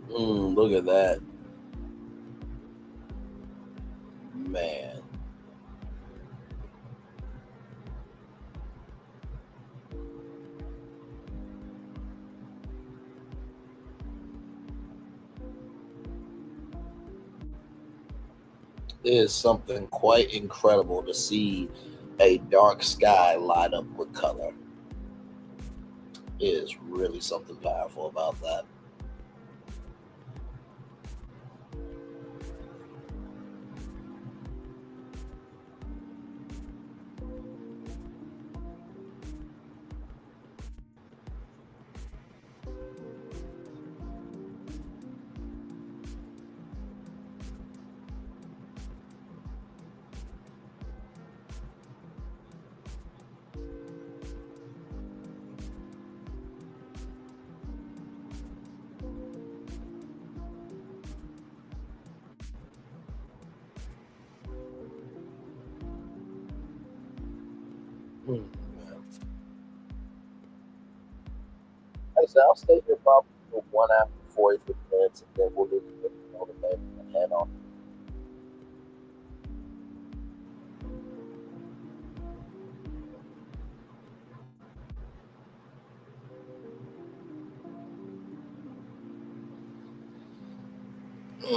Look at that. Man. It is something quite incredible to see a dark sky light up with color. It is really something powerful about that. Like I said, I'll stay here probably for 1 hour, 43 minutes, and then we'll get the name and head on. One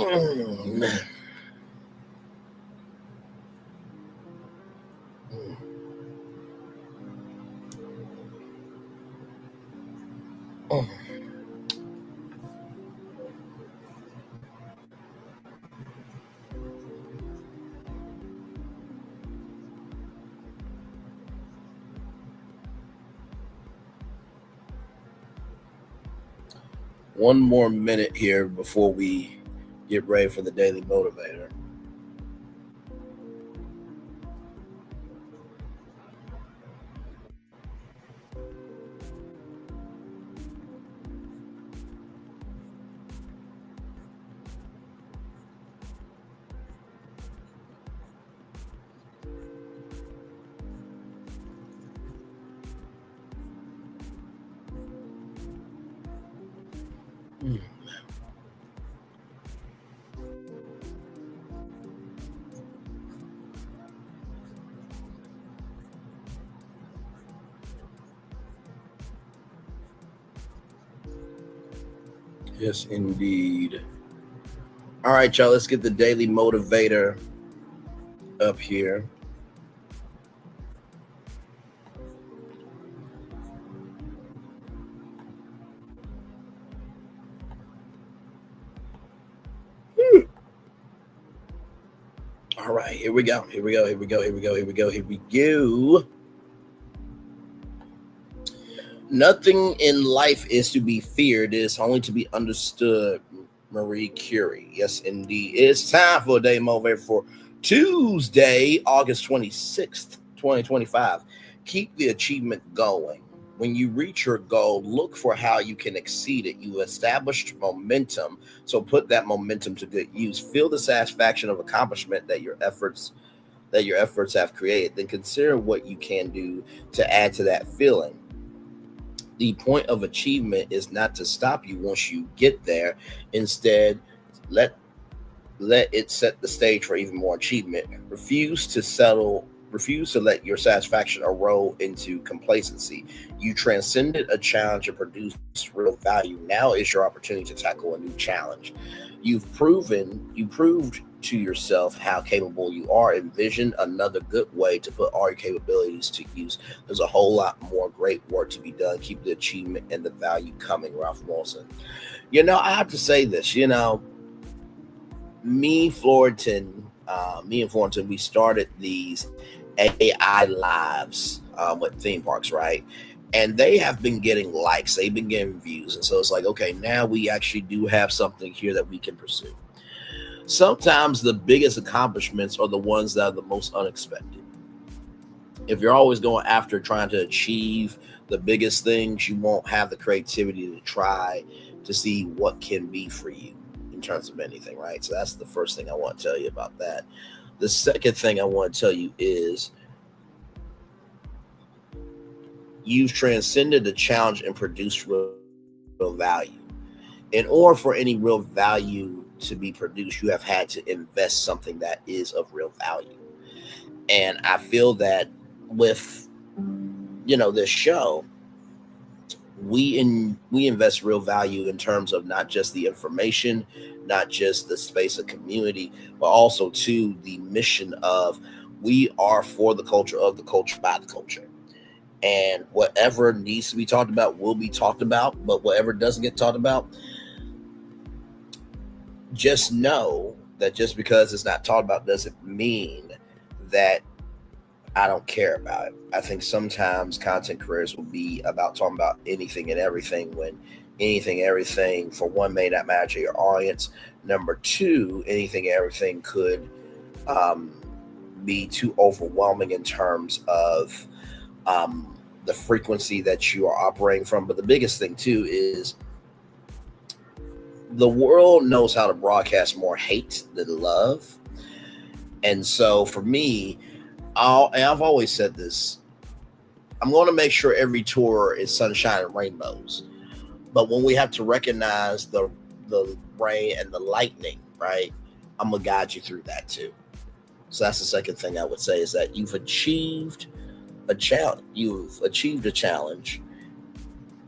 more minute here before we get ready for the Daily Motivator. Yes, indeed. All right, y'all, let's get the Daily Motivator up here. All right, here we go. Nothing in life is to be feared. It is only to be understood. Marie Curie. Yes, indeed. It's time for a Daily Motivator for Tuesday, August 26th, 2025. Keep the achievement going. When you reach your goal, look for how you can exceed it. You established momentum, so put that momentum to good use. Feel the satisfaction of accomplishment that your efforts have created. Then consider what you can do to add to that feeling. The point of achievement is not to stop you once you get there. Instead, let it set the stage for even more achievement. Refuse to let your satisfaction erode into complacency. You transcended a challenge and produced real value. Now is your opportunity to tackle a new challenge. You proved to yourself how capable you are. Envision another good way to put all your capabilities to use. There's a whole lot more great work to be done. Keep the achievement and the value coming. Ralph Wilson. I have to say this, me and Florentine, we started these AI lives with theme parks, right? And they have been getting likes, they've been getting views. And so it's like, okay, now we actually do have something here that we can pursue. Sometimes the biggest accomplishments are the ones that are the most unexpected. If you're always going after trying to achieve the biggest things, you won't have the creativity to try to see what can be for you in terms of anything, right? So that's the first thing I want to tell you about that. The second thing I want to tell you is you've transcended the challenge and produced real value. In order for any real value to be produced, you have had to invest something that is of real value. And I feel that with, this show, we invest real value in terms of not just the information, not just the space of community, but also to the mission of we are for the culture, of the culture, by the culture. And whatever needs to be talked about will be talked about, but whatever doesn't get talked about, just know that just because it's not talked about doesn't mean that I don't care about it. I think sometimes content careers will be about talking about anything and everything, when anything, everything, for one, may not matter to your audience. Number two, anything, everything could be too overwhelming in terms of the frequency that you are operating from. But the biggest thing too is the world knows how to broadcast more hate than love. And so for me, I've always said this, I'm going to make sure every tour is sunshine and rainbows. But when we have to recognize the rain and the lightning, right, I'm going to guide you through that too. So that's the second thing I would say, is that you've achieved a challenge.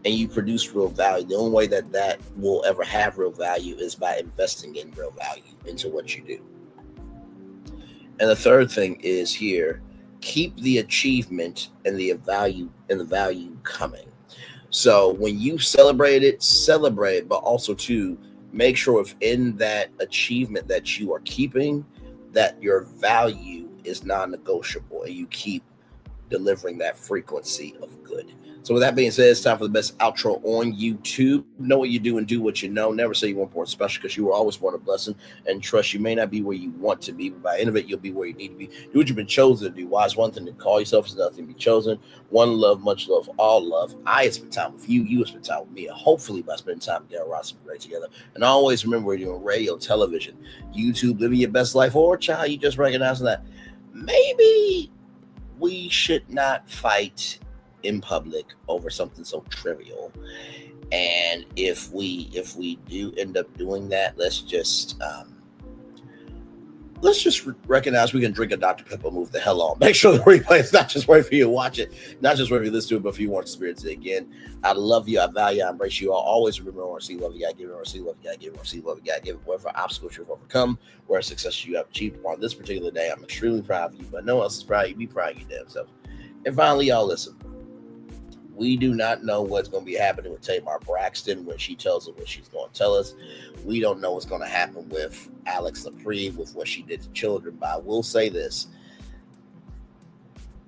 and you produce real value. The only way that will ever have real value is by investing in real value into what you do. And the third thing is here, keep the achievement and the value coming. So when you celebrate it, but also to make sure within that achievement that you are keeping, that your value is non-negotiable and you keep delivering that frequency of good. So with that being said, it's time for the best outro on YouTube. Know what you do and do what you know. Never say you weren't born special, because you were always born a blessing. And trust, you may not be where you want to be, but by the end of it, you'll be where you need to be. Do what you've been chosen to do. Why is one thing to call yourself, is nothing to be chosen. One love, much love, all love. I have spent time with you. You have spent time with me. And hopefully by spending time together, we're awesome, great together. And always remember, we're doing radio, television, YouTube, living your best life, or child, you just recognizing that maybe we should not fight in public over something so trivial. And if we do end up doing that, let's just recognize we can drink a Dr. Pepper, move the hell on. Make sure the replay is not just wait for you to watch it, not just wait for you to listen to it, but if you want to experience it again. I love you, I value, I embrace you. I'll always remember, or see love you gotta give it, or see love you gotta give it, or see love you gotta give it. Whatever obstacles you've overcome, whatever success you have achieved on this particular day, I'm extremely proud of you, but no one else is proud of you. Be proud of your damn self. And finally, y'all, listen. We do not know what's going to be happening with Tamar Braxton when she tells us what she's going to tell us. We don't know what's going to happen with Alix Lapri, with what she did to children. But I will say this.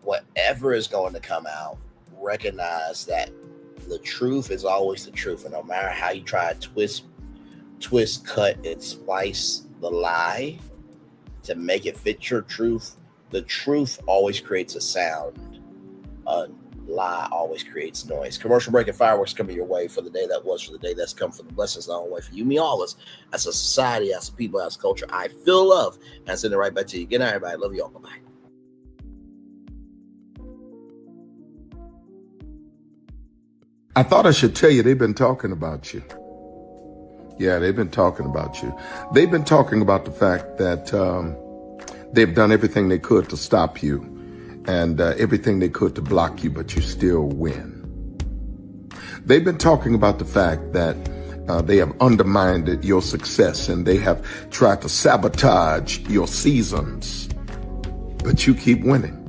Whatever is going to come out, recognize that the truth is always the truth. And no matter how you try to twist, cut, and splice the lie to make it fit your truth, the truth always creates a sound. Lie always creates noise. Commercial break and fireworks coming your way for the day that was, for the day that's come, for the blessings on the way for you, me, all of us, as a society, as a people, as a culture. I feel love, and I send it right back to you. Good night, everybody. Love you all. Bye-bye.
I thought I should tell you, they've been talking about you. Yeah, they've been talking about you. They've been talking about the fact that they've done everything they could to stop you, and everything they could to block you, but you still win. They've been talking about the fact that they have undermined your success, and they have tried to sabotage your seasons, but you keep winning.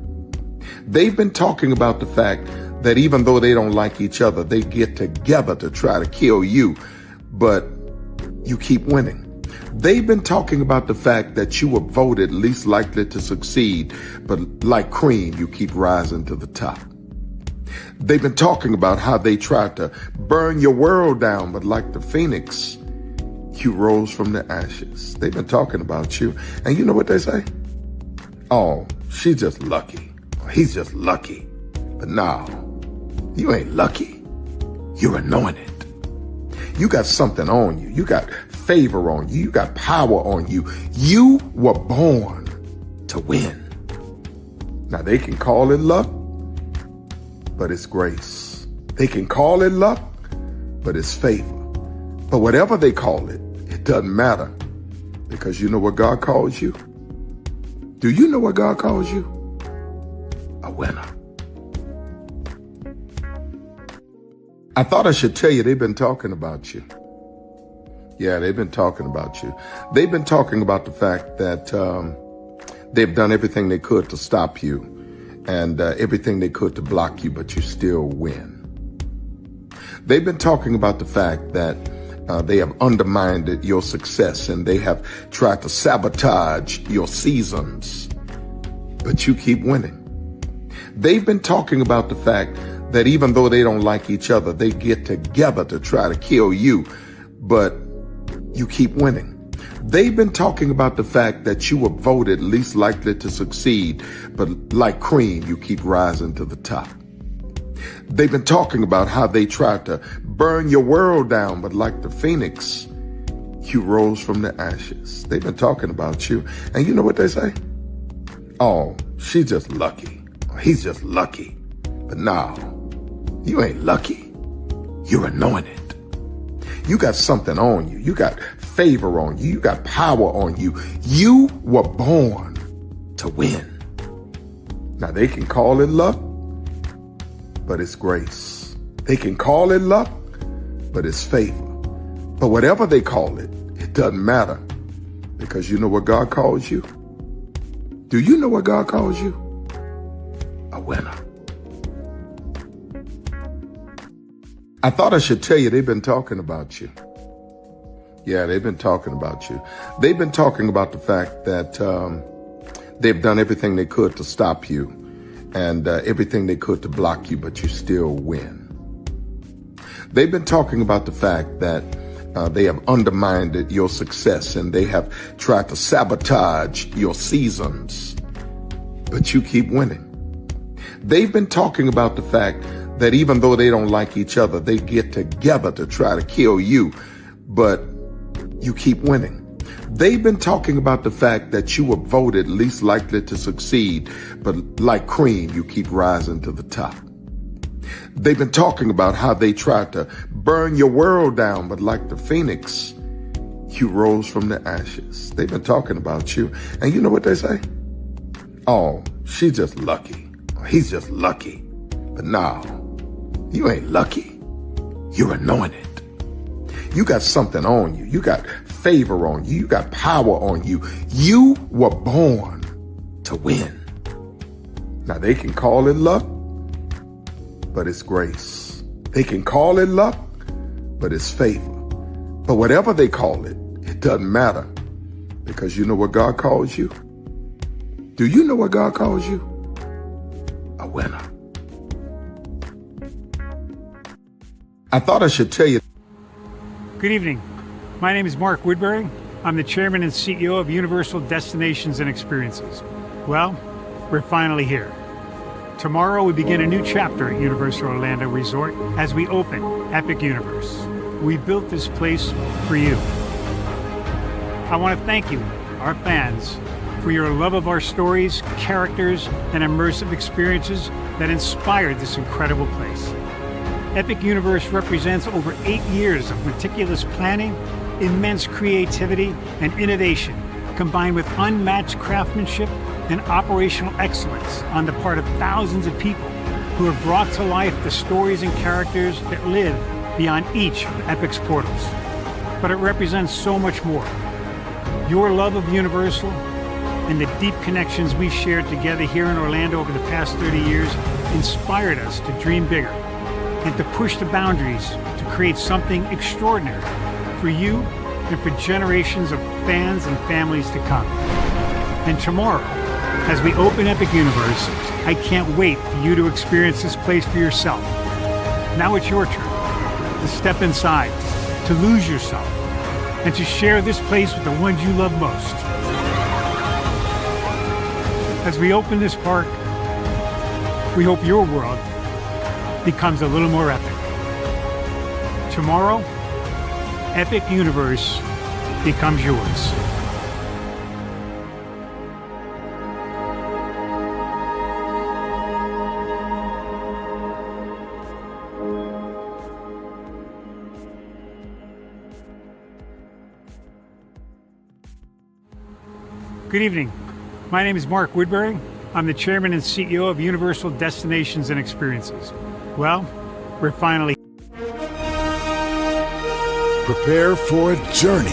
They've been talking about the fact that even though they don't like each other, they get together to try to kill you, but you keep winning. They've been talking about the fact that you were voted least likely to succeed, but like cream, you keep rising to the top. They've been talking about how they tried to burn your world down, but like the phoenix, you rose from the ashes. They've been talking about you, and you know what they say? Oh, she's just lucky. He's just lucky. But no, you ain't lucky. You're anointed. You got something on you. You got favor on you. You got power on you. You were born to win. Now, they can call it luck, but it's grace. They can call it luck, but it's favor. But whatever they call it, it doesn't matter, because you know what God calls you? Do you know what God calls you? A winner. I thought I should tell you, they've been talking about you. Yeah, they've been talking about you. They've been talking about the fact that they've done everything they could to stop you, and everything they could to block you, but you still win. They've been talking about the fact that they have undermined your success, and they have tried to sabotage your seasons, but you keep winning. They've been talking about the fact that even though they don't like each other, they get together to try to kill you, but you keep winning. They've been talking about the fact that you were voted least likely to succeed, but like cream, you keep rising to the top. They've been talking about how they tried to burn your world down, but like the phoenix, you rose from the ashes. They've been talking about you, and you know what they say? Oh, she's just lucky. He's just lucky. But no, you ain't lucky. You're anointed. You got something on you. You got favor on you. You got power on you. You were born to win. Now, they can call it luck, but it's grace. They can call it luck, but it's favor. But whatever they call it, it doesn't matter. Because you know what God calls you? Do you know what God calls you? A winner. I thought I should tell you they've been talking about you. Yeah, they've been talking about you. They've been talking about the fact that they've done everything they could to stop you and everything they could to block you, but you still win. They've been talking about the fact that they have undermined your success and they have tried to sabotage your seasons, but you keep winning. They've been talking about the fact that even though they don't like each other, they get together to try to kill you, but you keep winning. They've been talking about the fact that you were voted least likely to succeed, but like cream, you keep rising to the top. They've been talking about how they tried to burn your world down, but like the phoenix, you rose from the ashes. They've been talking about you. And you know what they say? Oh, she's just lucky. He's just lucky. But no, you ain't lucky. You're anointed. You got something on you. You got favor on you. You got power on you. You were born to win. Now they can call it luck, but it's grace. They can call it luck, but it's favor. But whatever they call it, it doesn't matter. Because you know what God calls you? Do you know what God calls you? A winner. I thought I should tell you.
Good evening. My name is Mark Woodbury. I'm the chairman and CEO of Universal Destinations and Experiences. Well, we're finally here. Tomorrow we begin a new chapter at Universal Orlando Resort as we open Epic Universe. We built this place for you. I want to thank you, our fans, for your love of our stories, characters, and immersive experiences that inspired this incredible place. Epic Universe represents over 8 years of meticulous planning, immense creativity, and innovation, combined with unmatched craftsmanship and operational excellence on the part of thousands of people who have brought to life the stories and characters that live beyond each of Epic's portals. But it represents so much more. Your love of Universal and the deep connections we've shared together here in Orlando over the past 30 years inspired us to dream bigger and to push the boundaries to create something extraordinary for you and for generations of fans and families to come. And tomorrow, as we open Epic Universe, I can't wait for you to experience this place for yourself. Now it's your turn to step inside, to lose yourself, and to share this place with the ones you love most. As we open this park, we hope your world becomes a little more epic. Tomorrow, Epic Universe becomes yours. Good evening. My name is Mark Woodbury. I'm the chairman and CEO of Universal Destinations and Experiences. Well, we're finally.
Prepare for a journey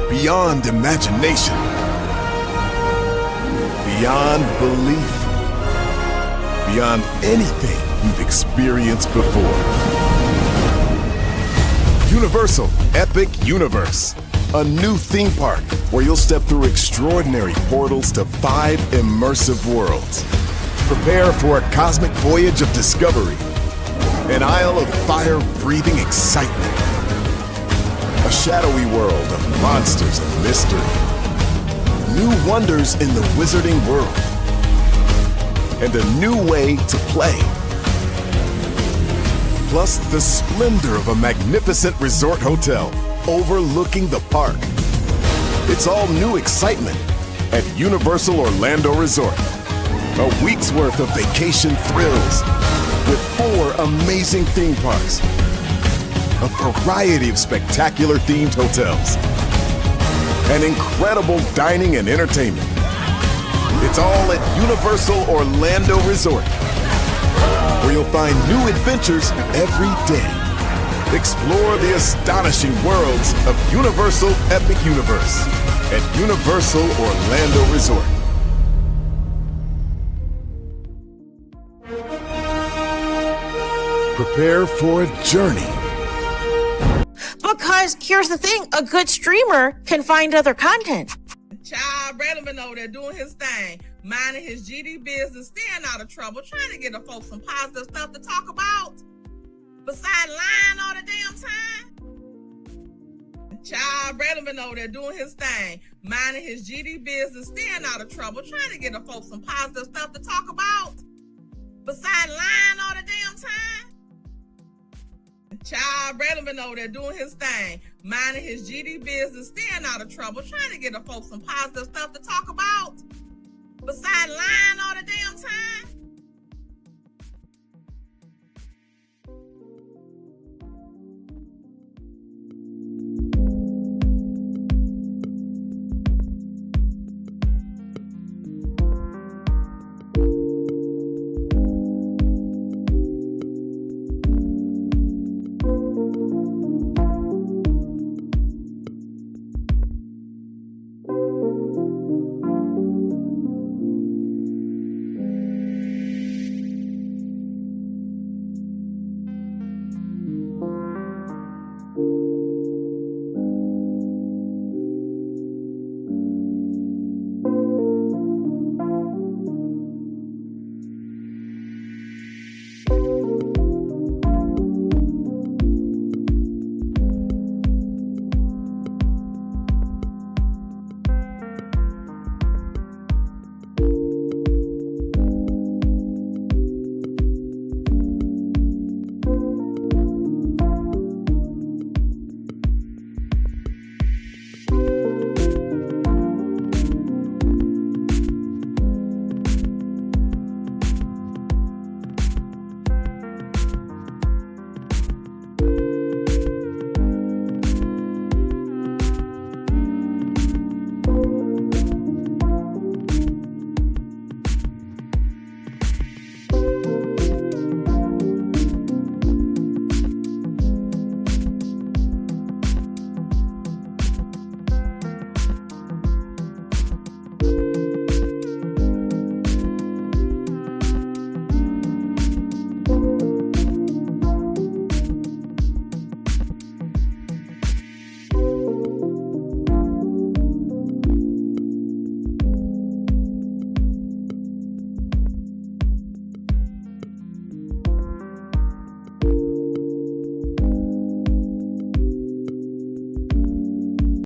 beyond imagination, beyond belief, beyond anything you've experienced before. Universal Epic Universe, a new theme park where you'll step through extraordinary portals to 5 immersive worlds. Prepare for a cosmic voyage of discovery, an isle of fire-breathing excitement, a shadowy world of monsters and mystery, new wonders in the wizarding world, and a new way to play. Plus the splendor of a magnificent resort hotel overlooking the park. It's all new excitement at Universal Orlando Resort. A week's worth of vacation thrills with 4 amazing theme parks, a variety of spectacular themed hotels, and incredible dining and entertainment. It's all at Universal Orlando Resort. where you'll find new adventures every day. Explore the astonishing worlds of Universal Epic Universe at Universal Orlando Resort. Prepare for a journey.
Because here's the thing, a good streamer can find other content.
Child Bradley over there doing his thing, minding his GD business, staying out of trouble, trying to get the folks some positive stuff to talk about. Besides lying all the damn time. Child Bradley over there doing his thing, minding his GD business, staying out of trouble, trying to get the folks some positive stuff to talk about. Besides lying all the damn time. Child Bradley over there doing his thing, minding his GD business, staying out of trouble, trying to get the folks some positive stuff to talk about. Besides lying all the damn time.